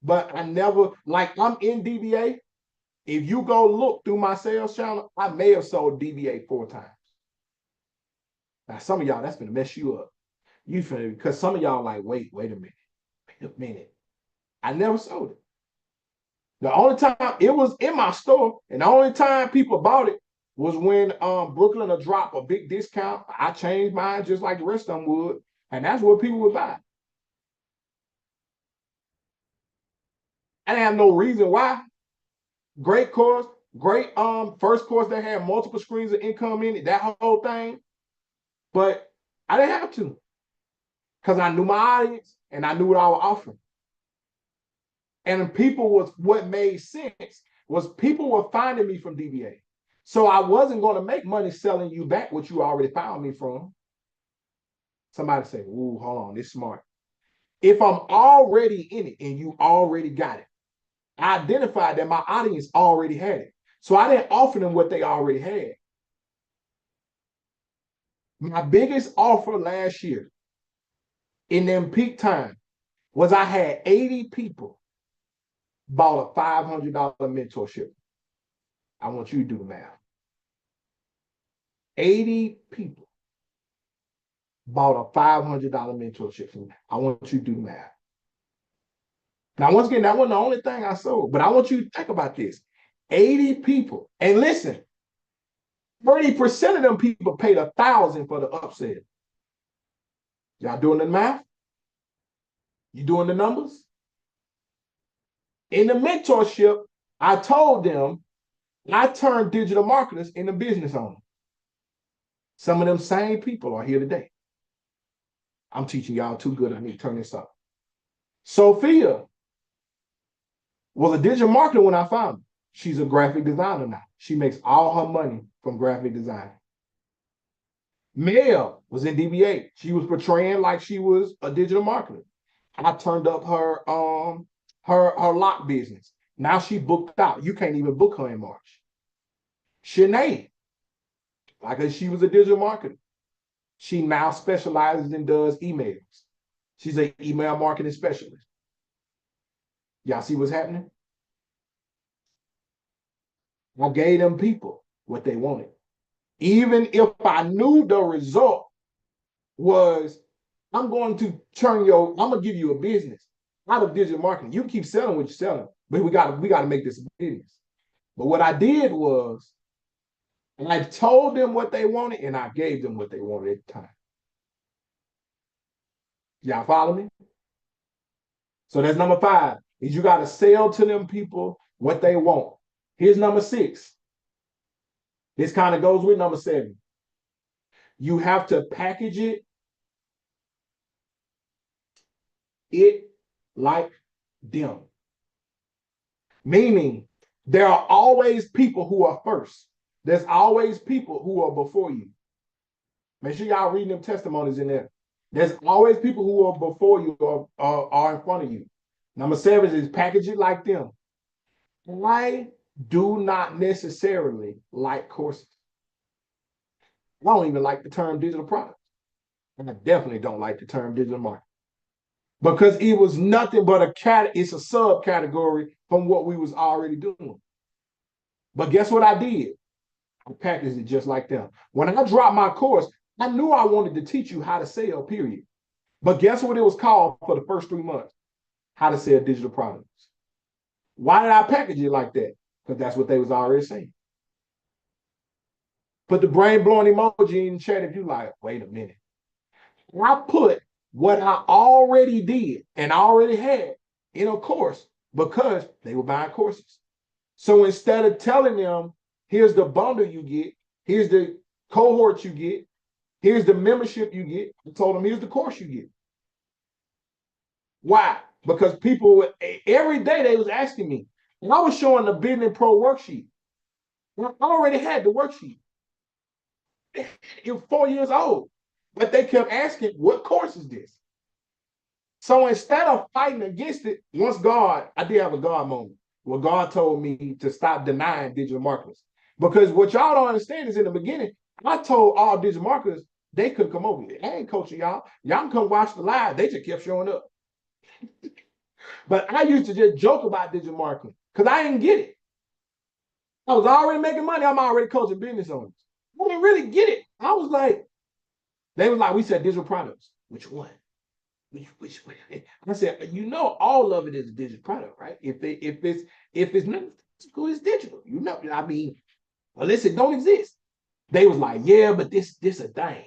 but I never, like I'm in DBA. If you go look through my sales channel, I may have sold DBA 4 times. Now, some of y'all, that's gonna mess you up. You finna, because some of y'all like, wait a minute. I never sold it. The only time it was in my store, and the only time people bought it was when Brooklyn will drop a big discount. I changed mine just like the rest of them would, and that's what people would buy. I didn't have no reason why. Great course, great first course that had multiple streams of income in it, that whole thing. But I didn't have to because I knew my audience and I knew what I was offering. And people was what made sense was people were finding me from DBA. So I wasn't going to make money selling you back what you already found me from. Somebody say, ooh, hold on, this is smart. If I'm already in it and you already got it, I identified that my audience already had it. So I didn't offer them what they already had. My biggest offer last year in them peak time was I had 80 people bought a $500 mentorship. I want you to do the math. 80 people bought a $500 mentorship from me. I want you to do the math. Now, once again, that wasn't the only thing I sold, but I want you to think about this. 80 people, and listen, 30% of them people paid $1,000 for the upsell. Y'all doing the math? You doing the numbers? In the mentorship, I told them I turned digital marketers into business owners. Some of them same people are here today. I'm teaching y'all too good. I need to turn this up. Sophia was a digital marketer when I found her. She's a graphic designer now. She makes all her money from graphic design. Mel was in DBA. She was portraying like she was a digital marketer. I turned up her lock business. Now she booked out. You can't even book her in March. Shanae, like she was a digital marketer. She now specializes and does emails. She's an email marketing specialist. Y'all see what's happening? I gave them people what they wanted. Even if I knew the result was, I'm going to I'm going to give you a business out of digital marketing. You keep selling what you're selling, but we got to make this a business. But what I did was, I told them what they wanted and I gave them what they wanted at the time. Y'all follow me? So that's number 5, is you got to sell to them people what they want. Here's number 6. This kind of goes with number 7. You have to package it like them. Meaning, there are always people who are first. There's always people who are before you. Make sure y'all reading them testimonies in there. There's always people who are before you or are in front of you. Number 7 is package it like them. I do not necessarily like courses. I don't even like the term digital products. And I definitely don't like the term digital marketing. Because it was nothing but it's a subcategory from what we was already doing. But guess what I did? I packaged it just like them. When I dropped my course, I knew I wanted to teach you how to sell, period. But guess what it was called for the first 3 months? How to sell digital products. Why did I package it like that? Because that's what they was already saying. Put the brain blowing emoji in the chat if you like, wait a minute. I put what I already did and already had in a course because they were buying courses. So instead of telling them, here's the bundle you get, here's the cohort you get, here's the membership you get, I told them, here's the course you get. Why? Because people, every day they was asking me, and I was showing the Business Pro worksheet. I already had the worksheet. It was 4 years old, but they kept asking, what course is this? So instead of fighting against it, I did have a God moment where God told me to stop denying digital marketers. Because what y'all don't understand is in the beginning, I told all digital marketers they couldn't come over here. I ain't coaching y'all. Y'all can come watch the live. They just kept showing up. But I used to just joke about digital marketing because I didn't get it. I was already making money. I'm already coaching business owners. I didn't really get it. I was like, they was like, we said digital products. Which one? Which I said, all of it is a digital product, right? If it's not physical, it's digital. I mean, unless it don't exist. They was like, yeah, but this a thing.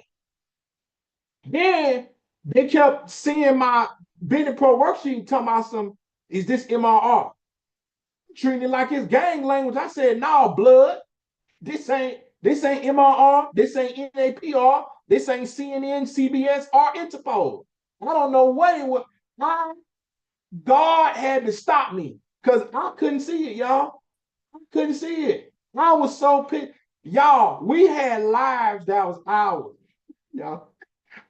Then they kept seeing my Business Pro worksheet talking about is this MRR? Treating it like it's gang language. I said, no, blood. This ain't MRR. This ain't NAPR. This ain't CNN, CBS, or Interpol. I don't know what it was. God had to stop me because I couldn't see it, y'all. I couldn't see it. I was so pissed. Y'all, we had lives that was hours. Y'all,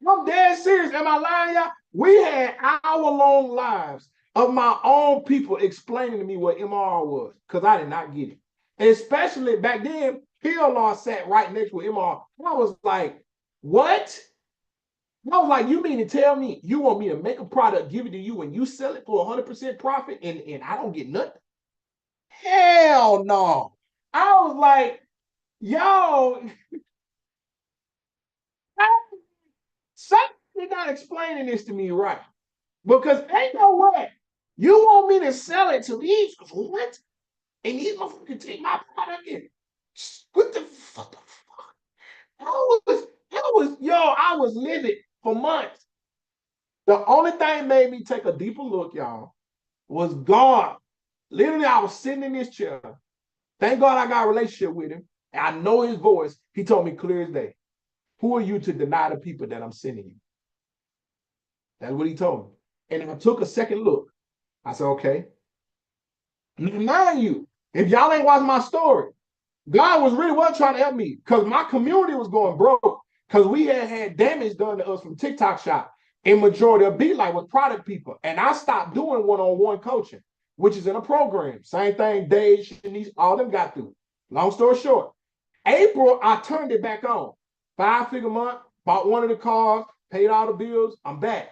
I'm dead serious. Am I lying, y'all? We had hour-long lives of my own people explaining to me what MRR was because I did not get it. And especially back then, PLR sat right next to MRR. I was like, what? I was like, you mean to tell me you want me to make a product, give it to you, and you sell it for 100% profit and I don't get nothing? Hell no. I was like, yo, something not explaining this to me right. Because ain't no way. You want me to sell it to these what? And these motherfuckers take my product in. What the fuck? I was livid for months. The only thing made me take a deeper look, y'all, was God. Literally, I was sitting in this chair. Thank God I got a relationship with him. I know his voice. He told me clear as day. Who are you to deny the people that I'm sending you? That's what he told me. And I took a second look. I said, okay. Now you, If y'all ain't watched my story, God was really well trying to help me because my community was going broke because we had damage done to us from TikTok shop. And majority of Be Light was product people. And I stopped doing one-on-one coaching, which is in a program. Same thing, Dave, Shanice, all them got through. Long story short, April, I turned it back on. 5-figure month, bought one of the cars, paid all the bills, I'm back.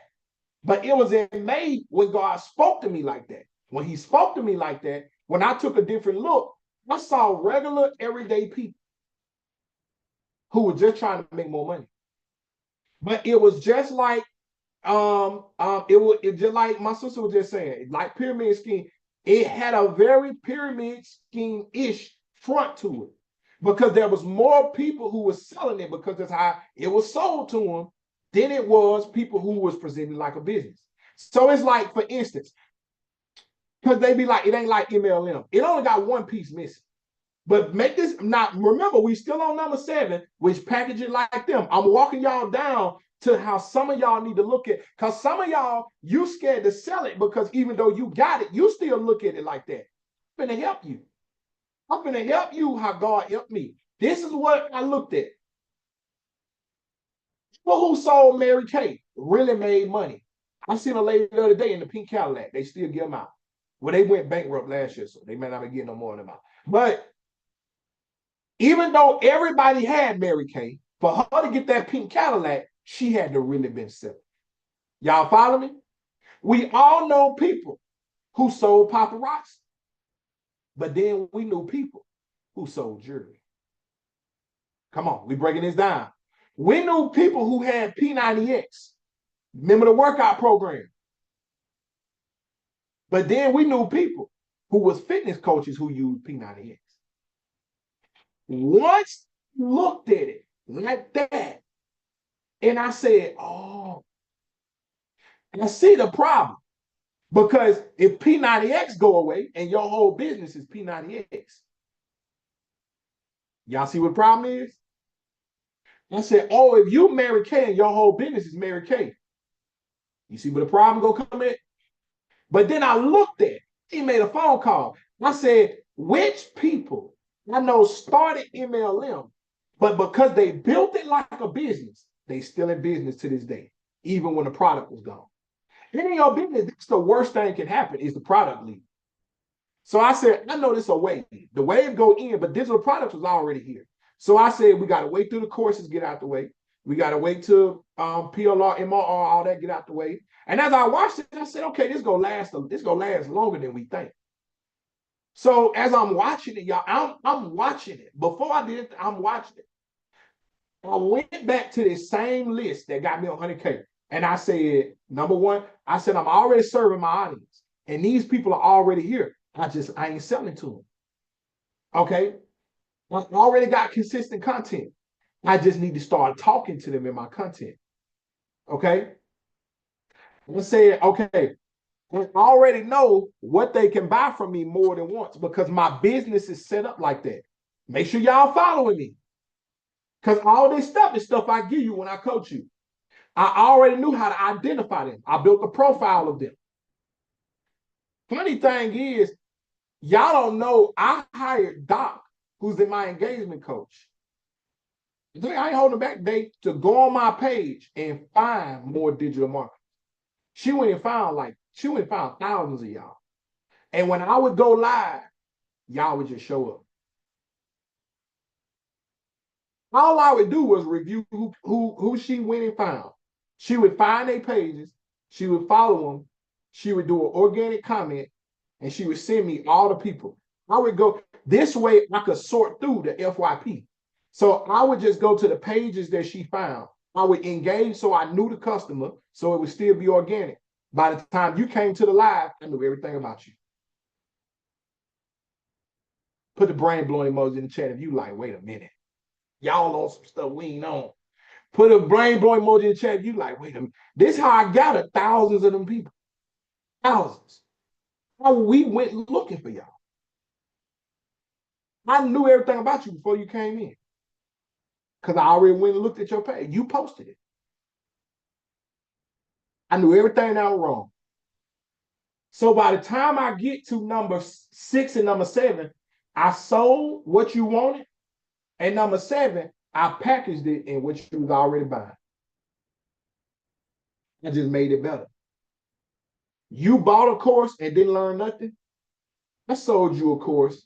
But it was in May when God spoke to me like that. When he spoke to me like that, when I took a different look, I saw regular, everyday people who were just trying to make more money. But it was just like it just like my sister was just saying, like pyramid scheme. It had a very pyramid scheme-ish front to it because there was more people who were selling it because that's how it was sold to them than it was people who was presenting like a business. So it's like, for instance, because they be like, it ain't like MLM. It only got one piece missing. But make this not, remember, we still on number 7, which package it like them. I'm walking y'all down to how some of y'all need to look at, because some of y'all, you scared to sell it because even though you got it, you still look at it like that. I'm gonna help you. I'm gonna help you how God helped me. This is what I looked at. People who sold Mary Kay really made money. I seen a lady the other day in the pink Cadillac. They still give them out. Well, they went bankrupt last year, so they may not be getting no more of them out. But even though everybody had Mary Kay, for her to get that pink Cadillac, she had to really been selling. Y'all follow me? We all know people who sold paparazzi, but then we knew people who sold jewelry. Come on, we breaking this down. We knew people who had P90X. Remember the workout program? But then we knew people who was fitness coaches who used P90X. Once looked at it like that, and I said, oh, I see the problem. Because if P90X go away and your whole business is P90X, y'all see what the problem is? I said, oh, if you Mary Kay and your whole business is Mary Kay, you see where the problem go come in? But then I looked at, he made a phone call. I said, which people I know started MLM, but because they built it like a business, they still in business to this day, even when the product was gone. And in your business, that's the worst thing can happen is the product leave. So I said, I know this a wave. The wave go in, but digital products was already here. So I said, we got to wait through the courses, get out the way. We got to wait till PLR, MRR, all that get out the way. And as I watched it, I said, okay, this gonna last longer than we think. So as I'm watching it, y'all, I'm watching it. Before I did it, I'm watching it. I went back to the same list that got me 100K. And I said, number one, I said, I'm already serving my audience. And these people are already here. I ain't selling to them. Okay. I already got consistent content. I just need to start talking to them in my content. Okay. I said, okay, I already know what they can buy from me more than once because my business is set up like that. Make sure y'all following me. Because all this stuff is stuff I give you when I coach you. I already knew how to identify them. I built a profile of them. Funny thing is, y'all don't know, I hired Doc, who's in my engagement coach. I ain't holding back, Dave, to go on my page and find more digital marketers. She went and found thousands of y'all. And when I would go live, y'all would just show up. All I would do was review who she went and found. She would find their pages, she would follow them, she would do an organic comment, and she would send me all the people. I would go this way, I could sort through the FYP. So I would just go to the pages that she found. I would engage so I knew the customer, so it would still be organic. By the time you came to the live, I knew everything about you. Put the brain blowing emoji in the chat if you like, wait a minute. Y'all on some stuff we ain't on. Put a brain blowing emoji in the chat if you like, wait a minute. This is how I gathered thousands of them people. Thousands. How we went looking for y'all. I knew everything about you before you came in. Because I already went and looked at your page. You posted it. I knew everything that was wrong. So by the time I get to number 6 and number 7, I sold what you wanted. And number 7, I packaged it in what you was already buying. I just made it better. You bought a course and didn't learn nothing. I sold you a course.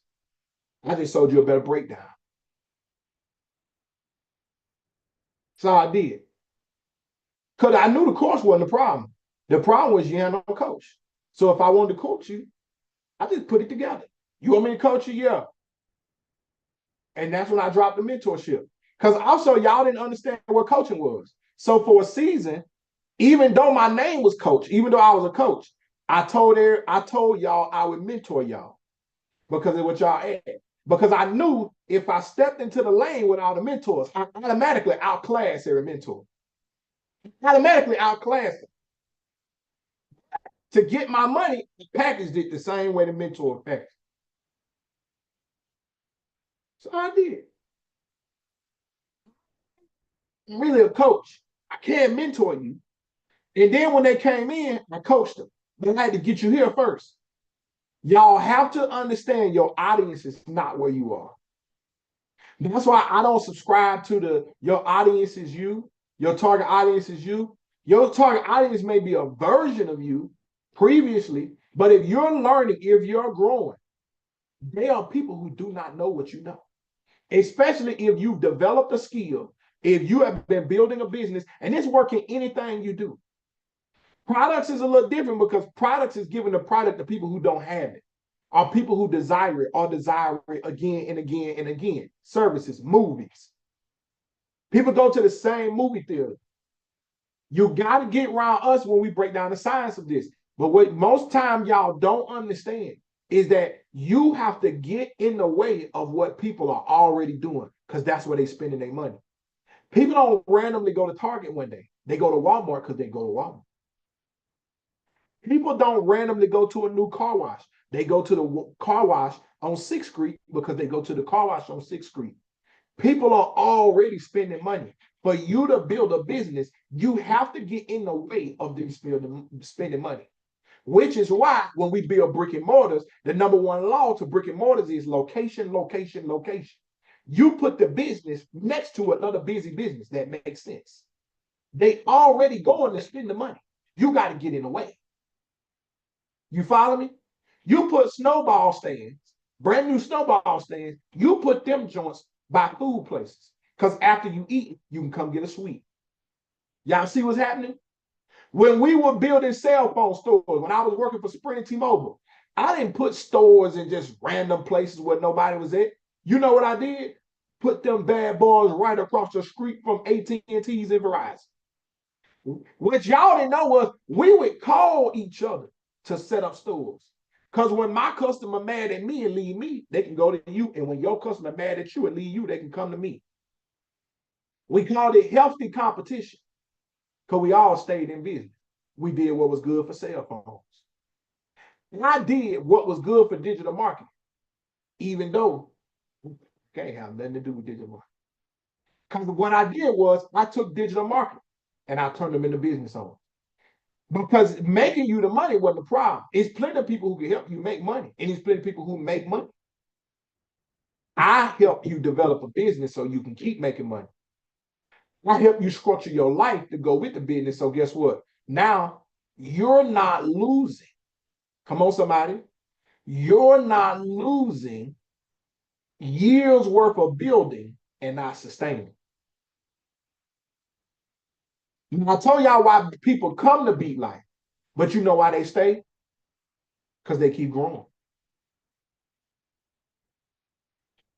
I just sold you a better breakdown. That's all I did. Because I knew the course wasn't the problem. The problem was you had no coach. So if I wanted to coach you, I just put it together. You want me to coach you? Yeah. And that's when I dropped the mentorship. Because also, y'all didn't understand what coaching was. So for a season, even though my name was coach, even though I was a coach, I told y'all I would mentor y'all because of what y'all had. Because I knew if I stepped into the lane with all the mentors, I automatically outclass every mentor. Automatically outclass them. To get my money, I packaged it the same way the mentor packaged. So I did. I'm really a coach. I can't mentor you. And then when they came in, I coached them. But I had to get you here first. Y'all have to understand your audience is not where you are. That's why I don't subscribe to your audience is you, your target audience is you. Your target audience may be a version of you previously, but if you're learning, if you're growing, they are people who do not know what you know. Especially if you've developed a skill, if you have been building a business, and it's working anything you do. Products is a little different because products is giving the product to people who don't have it, or people who desire it or desire it again and again and again. Services, movies. People go to the same movie theater. You got to get around us when we break down the science of this. But what most time y'all don't understand is that you have to get in the way of what people are already doing because that's where they're spending their money. People don't randomly go to Target one day. They go to Walmart because they go to Walmart. People don't randomly go to a new car wash. They go to the car wash on 6th Street because they go to the car wash on 6th Street. People are already spending money. For you to build a business, you have to get in the way of them spending money. Which is why when we build brick and mortars, the number one law to brick and mortars is location, location, location. You put the business next to another busy business that makes sense. They already going to spend the money. You got to get in the way. You follow me? You put snowball stands, brand new snowball stands, you put them joints by food places. Because after you eat, you can come get a sweet. Y'all see what's happening? When we were building cell phone stores, when I was working for Sprint and T-Mobile, I didn't put stores in just random places where nobody was at. You know what I did? Put them bad boys right across the street from AT&T's and Verizon. What y'all didn't know was we would call each other to set up stores. Because when my customer mad at me and leave me, they can go to you. And when your customer mad at you and leave you, they can come to me. We called it healthy competition because we all stayed in business. We did what was good for cell phones. And I did what was good for digital marketing, even though it can't have nothing to do with digital marketing. Because what I did was I took digital marketing and I turned them into business owners. Because making you the money wasn't the problem. It's plenty of people who can help you make money, and there's plenty of people who make money. I help you develop a business so you can keep making money. I help you structure your life to go with the business. So guess what? Now you're not losing. Come on, somebody. You're not losing years worth of building and not sustaining. I told y'all why people come to Beat Life, but you know why they stay? Because they keep growing.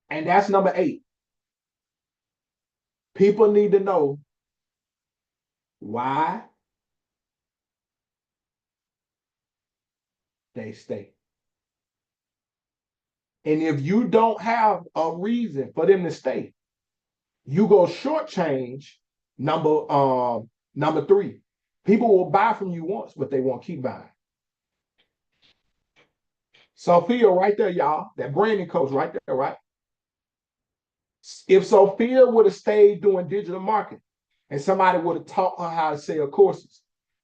And that's number 8. People need to know why they stay. And if you don't have a reason for them to stay, you go shortchange number 3. People will buy from you once, but they won't keep buying. Sophia right there, y'all, that branding coach right there, right? If Sophia would have stayed doing digital marketing and somebody would have taught her how to sell courses,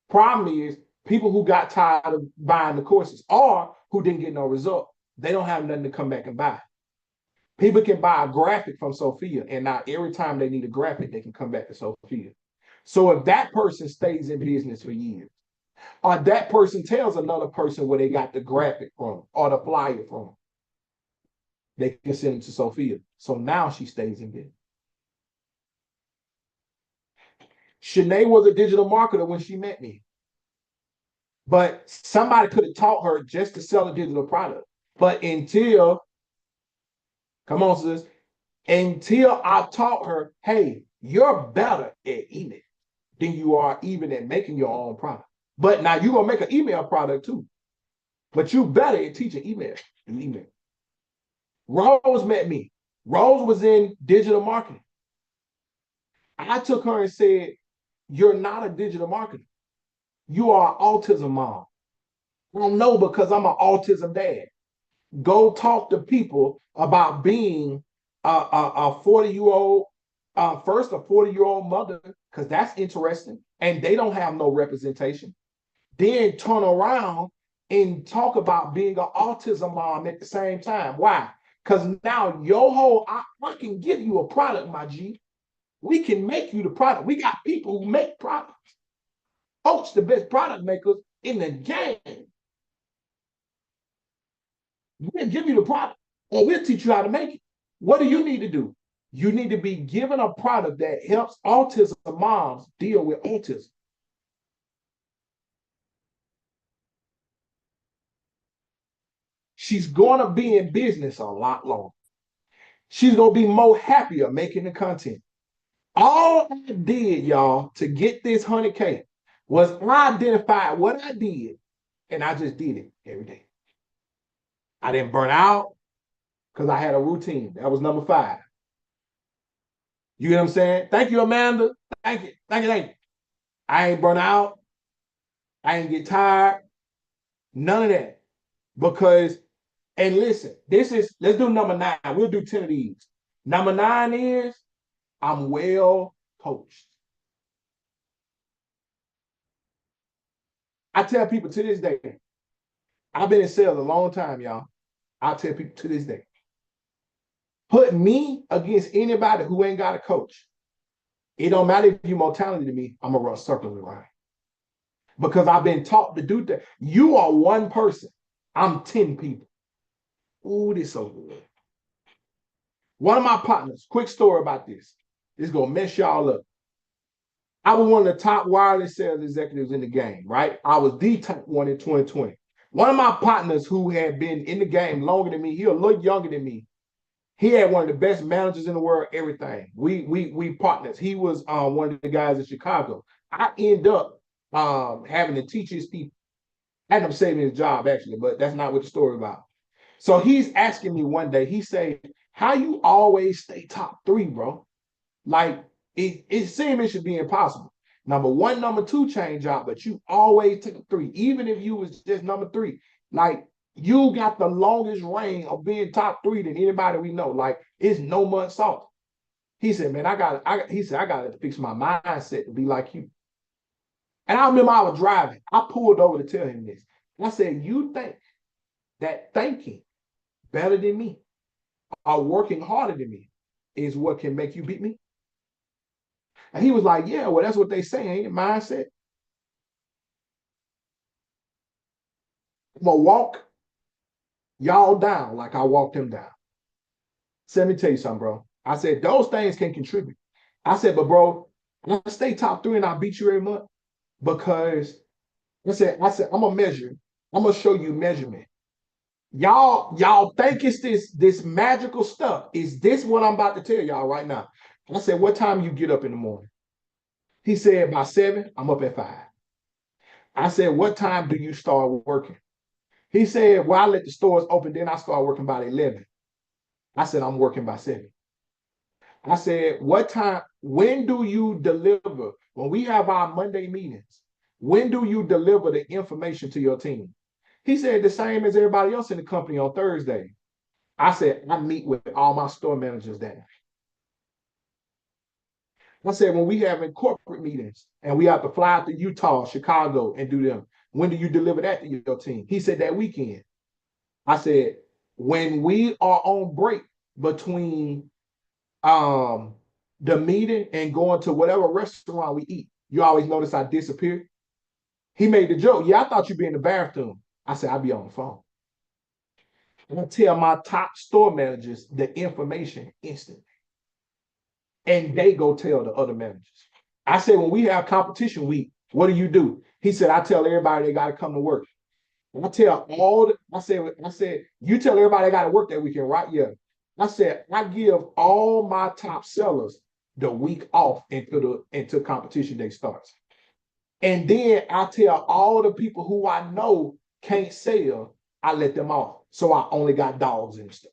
problem is people who got tired of buying the courses or who didn't get no result, they don't have nothing to come back and buy. People can buy a graphic from Sophia, and now every time they need a graphic, they can come back to Sophia. So if that person stays in business for years, or that person tells another person where they got the graphic from or the flyer from, they can send it to Sophia. So now she stays in business. Shanae was a digital marketer when she met me, but somebody could have taught her just to sell a digital product. But come on, sis, until I taught her, hey, you're better at email than you are even at making your own product. But now you're going to make an email product too. But you better at teaching email. Rose met me. Rose was in digital marketing. I took her and said, you're not a digital marketer. You are an autism mom. I don't know because I'm an autism dad. Go talk to people about being a 40-year-old, first a 40-year-old mother, because that's interesting. And they don't have no representation. Then turn around and talk about being an autism mom at the same time. Why? Because now I can give you a product, my G. We can make you the product. We got people who make products. Coach, the best product makers in the game. We'll give you the product, or we'll teach you how to make it. What do you need to do? You need to be given a product that helps autism moms deal with autism. She's going to be in business a lot longer. She's going to be more happier making the content. All I did, y'all, to get this 100K was I identified what I did, and I just did it every day. I didn't burn out because I had a routine. That was number 5. You get what I'm saying? Thank you, Amanda. Thank you. Thank you. Thank you. I ain't burn out. I ain't get tired. None of that. Because, and listen, let's do number 9. We'll do 10 of these. Number 9 is I'm well coached. I tell people to this day, I've been in sales a long time, y'all. I tell people to this day, put me against anybody who ain't got a coach. It don't matter if you're more talented than me, I'm going to run circles around. Because I've been taught to do that. You are one person. I'm 10 people. Ooh, this is so good. One of my partners, quick story about this. This is going to mess y'all up. I was one of the top wireless sales executives in the game, right? I was the top one in 2020. One of my partners who had been in the game longer than me, he was a little younger than me. He had one of the best managers in the world, everything. We partners. He was one of the guys in Chicago. I end up having to teach his people. I ended up saving his job, actually, but that's not what the story about. So he's asking me one day, he said, how you always stay top 3, bro? Like, it seemed it should be impossible. Number 1, number 2 change out, but you always take 3, even if you was just number 3. Like, you got the longest reign of being top 3 than anybody we know. Like, it's no months off. He said, man, I got to fix my mindset to be like you. And I remember I was driving. I pulled over to tell him this. I said, you think that thinking better than me or working harder than me is what can make you beat me? And he was like, yeah, well, that's what they say, ain't it? Mindset. I'm going to walk y'all down like I walked them down. So let me tell you something, bro. I said, those things can contribute. I said, but bro, I stay top 3 and I beat you every month because I said, I'm going to measure. I'm going to show you measurement. Y'all think it's this magical stuff. Is this what I'm about to tell y'all right now? I said, what time you get up in the morning? He said, by 7, I'm up at 5. I said, what time do you start working? He said, well, I let the stores open, then I start working by 11. I said, I'm working by 7. I said, when do you deliver? When we have our Monday meetings, when do you deliver the information to your team? He said, the same as everybody else in the company on Thursday. I said, I meet with all my store managers that night. I said, when we having corporate meetings and we have to fly out to Utah, Chicago, and do them, when do you deliver that to your team? He said, that weekend. I said, when we are on break, between the meeting and going to whatever restaurant we eat. You always notice I disappear. He made the joke. Yeah, I thought you'd be in the bathroom. I said, I'll be on the phone. I tell my top store managers the information instantly. And they go tell the other managers. I said, when we have competition week, what do? He said, I tell everybody they got to come to work. And I said, you tell everybody they got to work that weekend, right? Yeah. I said, I give all my top sellers the week off until competition day starts. And then I tell all the people who I know can't sell, I let them off. So I only got dogs and stuff.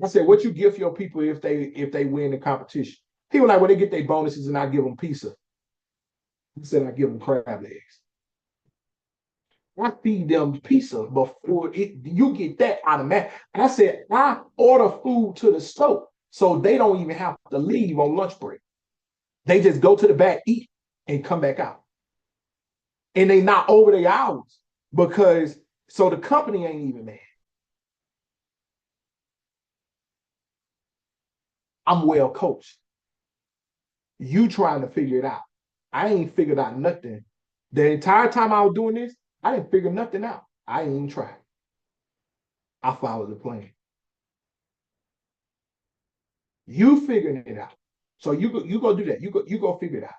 I said, what you give your people if they win the competition? He was like, well, they get their bonuses and I give them pizza. He said, I give them crab legs. I feed them pizza before you get that automatic. I said, I order food to the stove so they don't even have to leave on lunch break. They just go to the back, eat, and come back out. And they not over their hours because so the company ain't even mad. I'm well coached. You trying to figure it out. I ain't figured out nothing. The entire time I was doing this, I didn't figure nothing out. I didn't even try. I followed the plan. You figuring it out. So you go do that. You go figure it out.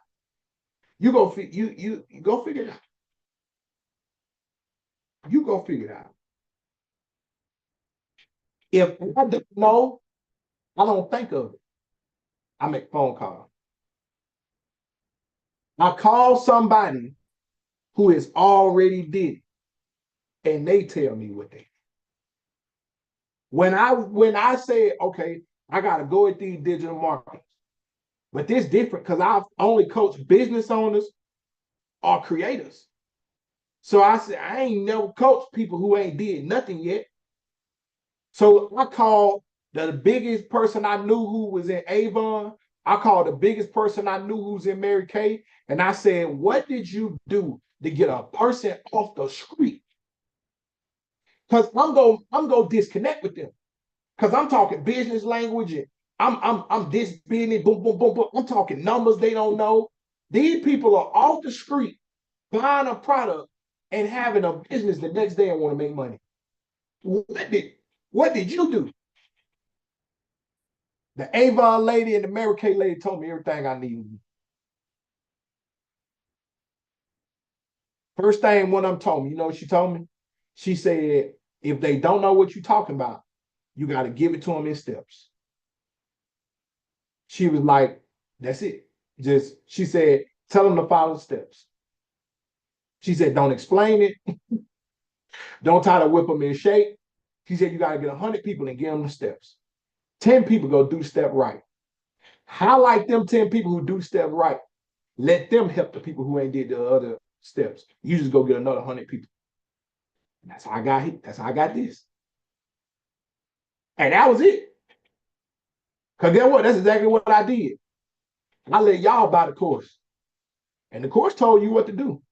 You go figure it out. You go figure it out. If I don't know, I don't think of it. I make phone calls. I call somebody who has already did it, and they tell me what they. When I say, okay, I gotta go at these digital marketers, but this different because I've only coached business owners or creators. So I said I ain't never coached people who ain't did nothing yet. So I called the biggest person I knew who was in Avon. I called the biggest person I knew who's in Mary Kay, and I said, "What did you do to get a person off the street?" Because I'm gonna disconnect with them. Because I'm talking business language and I'm this business, boom, boom, boom, boom. I'm talking numbers they don't know. These people are off the street buying a product and having a business the next day and want to make money. What did you do? The Avon lady and the Mary Kay lady told me everything I needed. First thing one of them told me, you know what she told me? She said, if they don't know what you're talking about, you got to give it to them in steps. She was like, that's it. She said, tell them to follow the steps. She said, don't explain it. Don't try to whip them in shape. She said, you got to get 100 people and give them the steps. 10 people go do step right. Highlight them 10 people who do step right. Let them help the people who ain't did the other steps. You just go get another 100 people. That's how I got hit. That's how I got this. And that was it. Because guess what? That's exactly what I did. I let y'all buy the course. And the course told you what to do.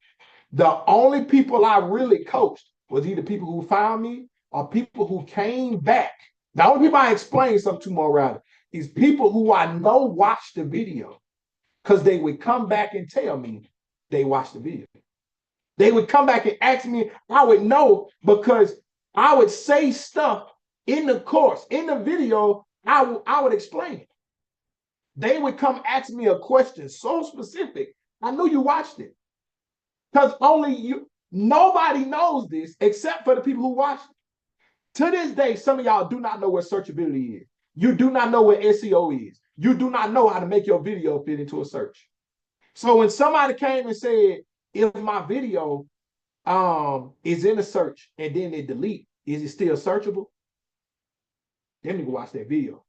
The only people I really coached was either people who found me or people who came back. The only people I explained something to more rather is people who I know watched the video because they would come back and tell me they watched the video. They would come back and ask me, I would know because I would say stuff in the course, in the video, I would explain it. They would come ask me a question so specific. I knew you watched it. Because only you, nobody knows this except for the people who watch it. To this day, some of y'all do not know what searchability is. You do not know what SEO is. You do not know how to make your video fit into a search. So when somebody came and said, if my video is in a search and then they delete, is it still searchable? Then you go watch that video.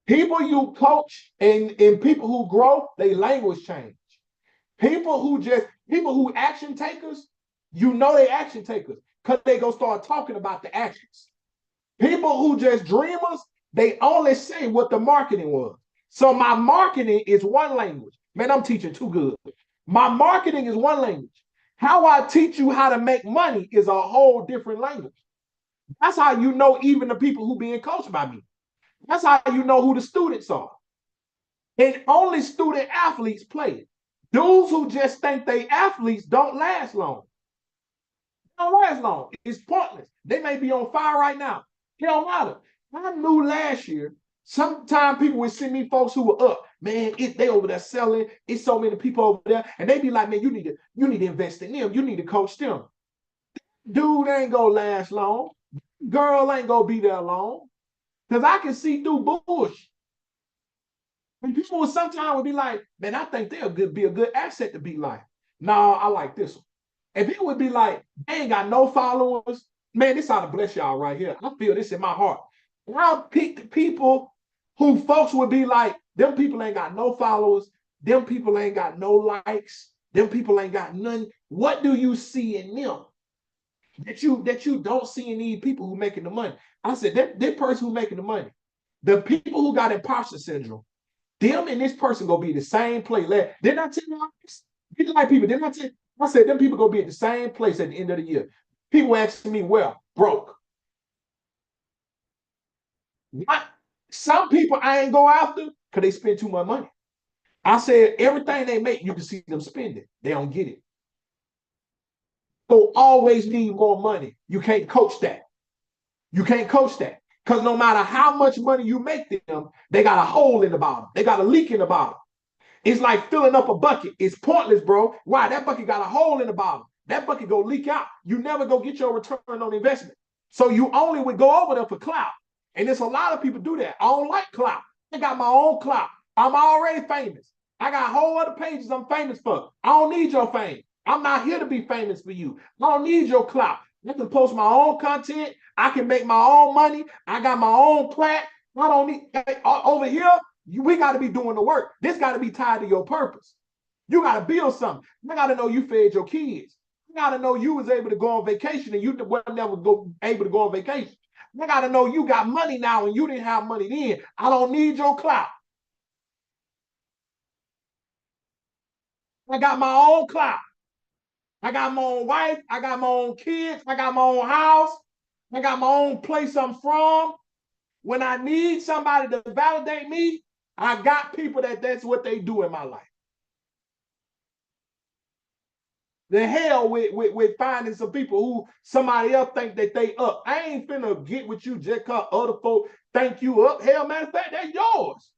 People you coach and people who grow, they language change. People who action takers, you know they action takers because they gonna start talking about the actions. People who just dreamers, they only say what the marketing was. So my marketing is one language. Man, I'm teaching too good. My marketing is one language. How I teach you how to make money is a whole different language. That's how you know even the people who being coached by me. That's how you know who the students are. And only student athletes play it. Dudes who just think they athletes don't last long. Don't last long. It's pointless. They may be on fire right now. It don't matter. I knew last year, sometimes people would send me folks who were up. Man, they over there selling. It's so many people over there. And they be like, man, you need to invest in them. You need to coach them. Dude ain't gonna last long. Girl ain't gonna be there long. Because I can see through bullshit. And people will sometimes would be like, man, I think they'll be a good asset to be like. No, I like this one. And people would be like, they ain't got no followers. Man, this ought to bless y'all right here. I feel this in my heart. And I'll pick the people who folks would be like, them people ain't got no followers. Them people ain't got no likes. Them people ain't got none. What do you see in them that you don't see in these people who making the money? I said, that person who making the money, the people who got imposter syndrome, them and this person gonna be the same place. Didn't I tell you? Like people, didn't I tell you? I said them people gonna be at the same place at the end of the year. People asking me, well, broke. What? Some people I ain't go after because they spend too much money. I said everything they make, you can see them spending. They don't get it. So always need more money. You can't coach that. You can't coach that. Because no matter how much money you make them, they got a hole in the bottom. They got a leak in the bottom. It's like filling up a bucket. It's pointless, bro. Why? That bucket got a hole in the bottom. That bucket go leak out. You never go get your return on investment. So you only would go over there for clout. And there's a lot of people do that. I don't like clout. I got my own clout. I'm already famous. I got whole other pages I'm famous for. I don't need your fame. I'm not here to be famous for you. I don't need your clout. I can post my own content. I can make my own money. I got my own plat. I don't need over here. We got to be doing the work. This got to be tied to your purpose. You got to build something. I got to know you fed your kids. I got to know you was able to go on vacation and you were never able to go on vacation. I got to know you got money now and you didn't have money then. I don't need your clout. I got my own clout. I got my own wife. I got my own kids. I got my own house. I got my own place I'm from. When I need somebody to validate me, I got people that's what they do in my life. The hell with finding some people who somebody else think that they up. I ain't finna get with you just cause other folk think you up. Hell, matter of fact, that's yours.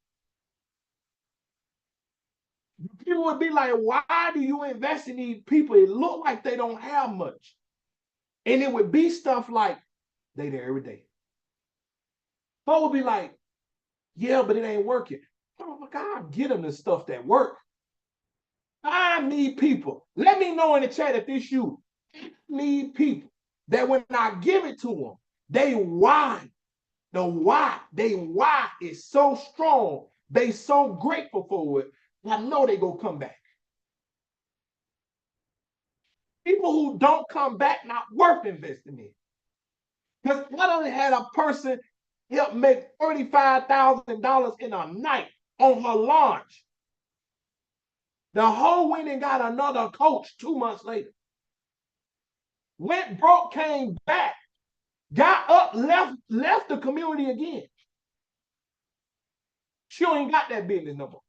People would be like, why do you invest in these people? It look like they don't have much. And it would be stuff like, they there every day. Folk would be like, yeah, but it ain't working. Oh my God, get them the stuff that work. I need people. Let me know in the chat if this you. I need people that when I give it to them, they why. They why is so strong. They so grateful for it. I know they gonna come back. People who don't come back not worth investing in. Because not only had a person help make $35,000 in a night on her launch, the whole went and got another coach 2 months later. Went broke, came back, got up, left the community again. She ain't got that business no more.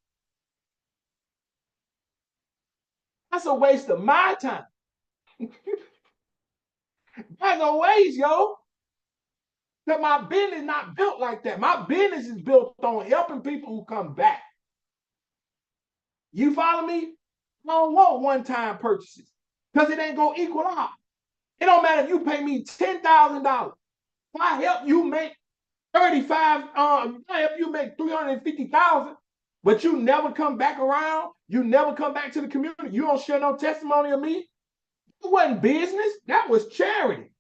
That's a waste of my time. That's a waste, yo. Because my business is not built like that. My business is built on helping people who come back. You follow me? I don't want one-time purchases because it ain't gonna equal out. It don't matter if you pay me $10,000. If I help you make 35, I help you make 350,000, but you never come back around. You never come back to the community. You don't share no testimony of me. It wasn't business. That was charity.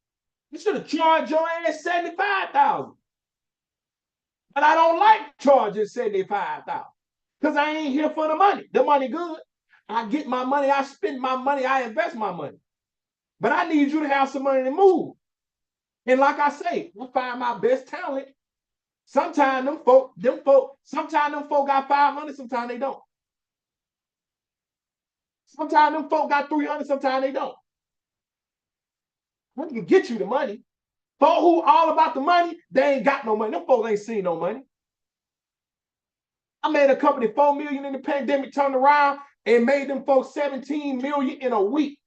You should have charged your ass 75,000. But I don't like charging 75,000 because I ain't here for the money. The money good. I get my money. I spend my money. I invest my money. But I need you to have some money to move. And like I say, I find my best talent. Sometimes them folk, sometimes them folk got 500, sometimes they don't. Sometimes them folk got 300, sometimes they don't. We can get you the money. Folk who all about the money, they ain't got no money. Them folks ain't seen no money. I made a company $4 million in the pandemic, turned around and made them folks 17 million in a week.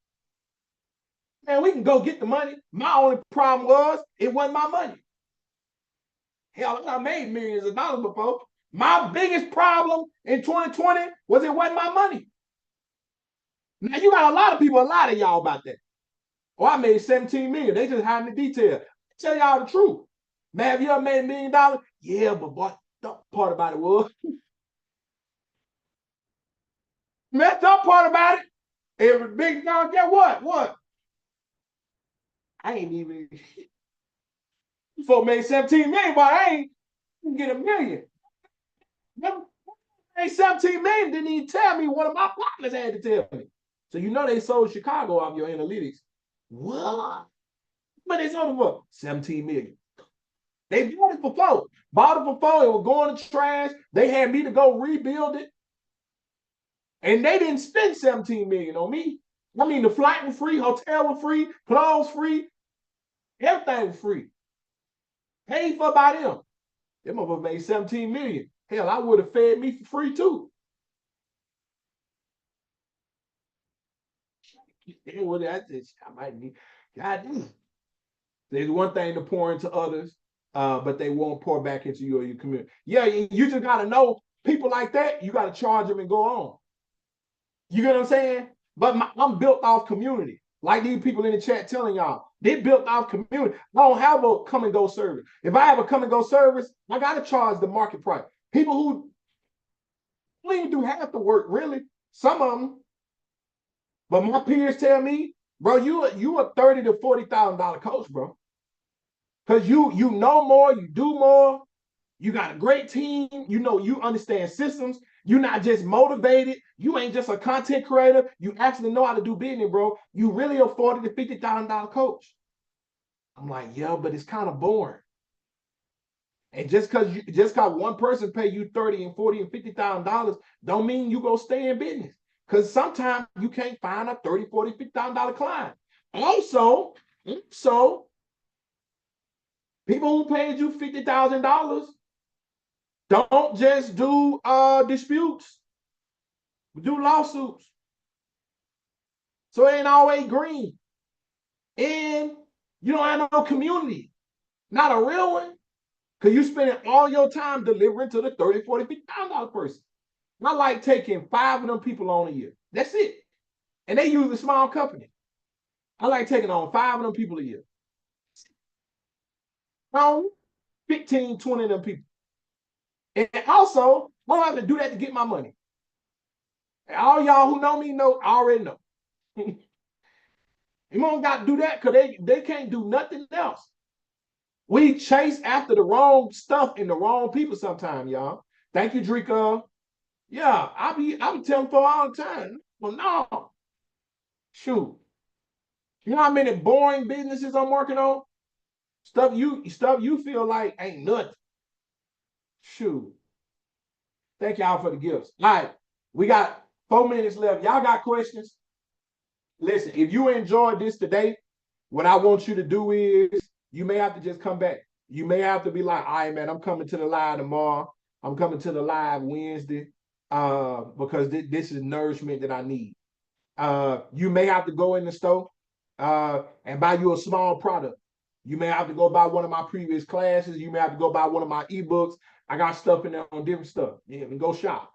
Man, we can go get the money. My only problem was it wasn't my money. Hell, I made millions of dollars before. My biggest problem in 2020 was it wasn't my money. Now you got a lot of people, a lot of y'all about that. Oh, I made 17 million. They just hiding the detail. Tell y'all the truth. Man, have you ever made $1 million? Yeah, but boy, the part about it was. Messed up part about it. Every big dog, get what? What? I ain't even. Folk made 17 million, but I ain't get $1 million. They 17 million didn't even tell me. One of my partners had to tell me. So you know they sold Chicago off your analytics. What? But they sold it for 17 million. They bought it for $4. Bought it for $4. It was going to trash. They had me to go rebuild it. And they didn't spend 17 million on me. I mean, the flight was free, hotel was free, clothes free, everything was free. Paid for by them. Them motherfuckers made 17 million. Hell, I would have fed me for free too. I might need. God damn. There's one thing to pour into others, but they won't pour back into you or your community. Yeah, you just gotta know people like that. You gotta charge them and go on. You get what I'm saying? But I'm built off community. Like these people in the chat telling y'all, they built off community. I don't have a come and go service. If I have a come and go service, I gotta charge the market price. People who don't even do half the work, really. Some of them. But my peers tell me, bro, you a $30,000 to $40,000 coach, bro. Because you know more, you do more, you got a great team, you know, you understand systems, you're not just motivated, you ain't just a content creator, you actually know how to do business, bro. You really a $40,000 to $50,000 coach. I'm like, yeah, but it's kind of boring. And just because one person pay you $30,000 and $40,000 and $50,000 don't mean you go stay in business. Because sometimes you can't find a $30,000, $40,000, $50,000 client. Also, people who paid you $50,000 don't just do disputes, do lawsuits. So it ain't always green. And you don't have no community. Not a real one. Because you spending all your time delivering to the $30,000, $40,000, $50,000 person. I like taking 5 of them people on a year. That's it. And they use a small company. I like taking on 5 of them people a year. 15, 20 of them people. And also, I don't have to do that to get my money. And all y'all who know me know, I already know. You don't got to do that because they can't do nothing else. We chase after the wrong stuff and the wrong people sometimes, y'all. Thank you, Drika. Yeah, I be telling for all the time. Well, no. Shoot. You know how many boring businesses I'm working on? Stuff you feel like ain't nothing. Shoot. Thank y'all for the gifts. All right. We got 4 minutes left. Y'all got questions? Listen, if you enjoyed this today, what I want you to do is you may have to just come back. You may have to be like, all right, man, I'm coming to the live tomorrow. I'm coming to the live Wednesday because this is nourishment that I need. You may have to go in the store and buy you a small product. You may have to go buy one of my previous classes. You may have to go buy one of my ebooks. I got stuff in there on different stuff. Yeah, and go shop.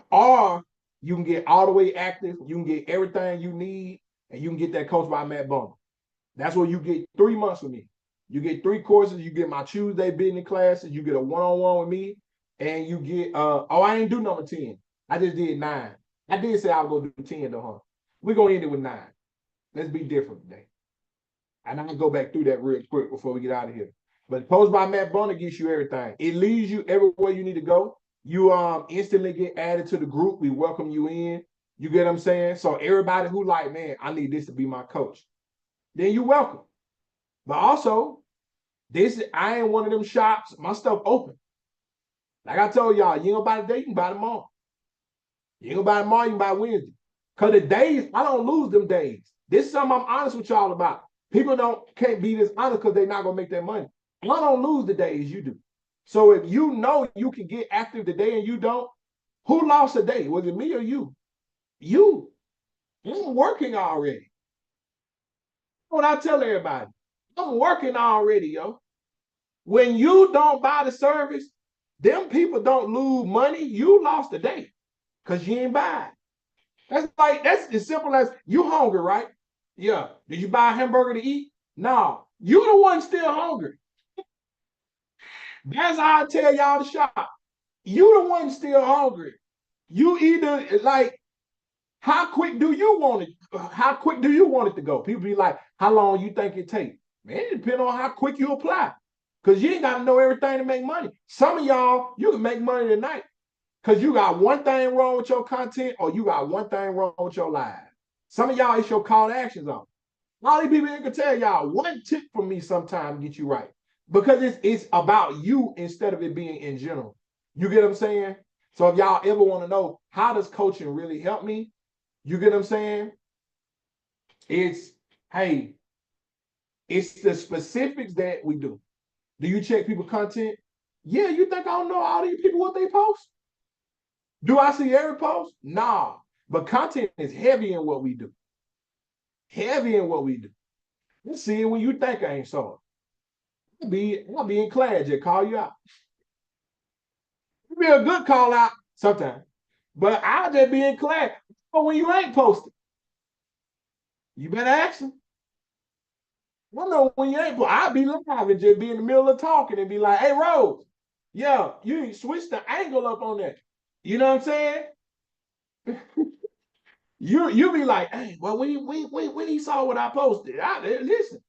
Or you can get all the way active. You can get everything you need, and you can get that Coach by Matt Bundle. That's where you get 3 months with me. You get 3 courses. You get my Tuesday business classes. You get a one-on-one with me, and you get I ain't do number 10. I just did 9. I did say I was gonna do 10 though, huh? We're gonna end it with 9. Let's be different today. And I can go back through that real quick before we get out of here. But Coach by Matt Bundle gets you everything. It leads you everywhere you need to go. You instantly get added to the group. We welcome you in. You get what I'm saying? So everybody who like, man, I need this to be my coach, then you're welcome. But also, I ain't one of them shops. My stuff open. Like I told y'all, you ain't gonna buy today, you can buy tomorrow. You ain't gonna buy tomorrow, you can buy Wednesday. Because the days, I don't lose them days. This is something I'm honest with y'all about. People can't be this honest because they're not gonna make that money. I don't lose the day as you do. So if you know you can get active today and you don't, who lost a day? Was it me or you? You. I'm working already. What I tell everybody, I'm working already, yo. When you don't buy the service, them people don't lose money. You lost a day because you ain't buy it. That's as simple as you hungry, right? Yeah. Did you buy a hamburger to eat? No. You the one still hungry. That's how I tell y'all to shop. You the one still hungry. You either like, how quick do you want it? How quick do you want it to go? People be like, how long you think it take? Man, it depends on how quick you apply. Because you ain't got to know everything to make money. Some of y'all, you can make money tonight because you got one thing wrong with your content or you got one thing wrong with your live. Some of y'all, it's your call to actions on. All these people can tell y'all one tip from me sometime to get you right. Because it's about you instead of it being in general. You get what I'm saying? So if y'all ever want to know how does coaching really help me, you get what I'm saying? It's, hey, it's the specifics that we do. Do you check people content? Yeah, you think I don't know all these people what they post? Do I see every post? Nah. But content is heavy in what we do. Heavy in what we do. Let's see it when you think I ain't saw it. I'll be in class, just call you out. It'll be a good call out sometimes. But I'll just be in class. But when you ain't posted, you better ask them. I know when you ain't, I'll be live and just be in the middle of talking and be like, hey, Rose, yeah, you switch the angle up on that. You know what I'm saying? You be like, hey, well, when he saw what I posted, listen,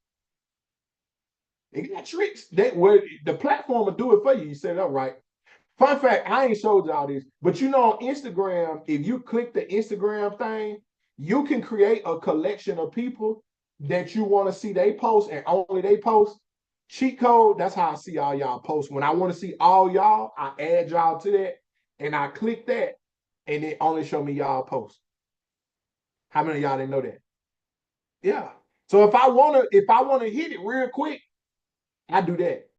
they got tricks. Where the platform will do it for you. You said, all right. Fun fact, I ain't showed y'all this, but you know on Instagram, if you click the Instagram thing, you can create a collection of people that you want to see they post and only they post. Cheat code, that's how I see all y'all posts. When I want to see all y'all, I add y'all to that and I click that and it only show me y'all posts. How many of y'all didn't know that? Yeah. So if I wanna hit it real quick, I do that.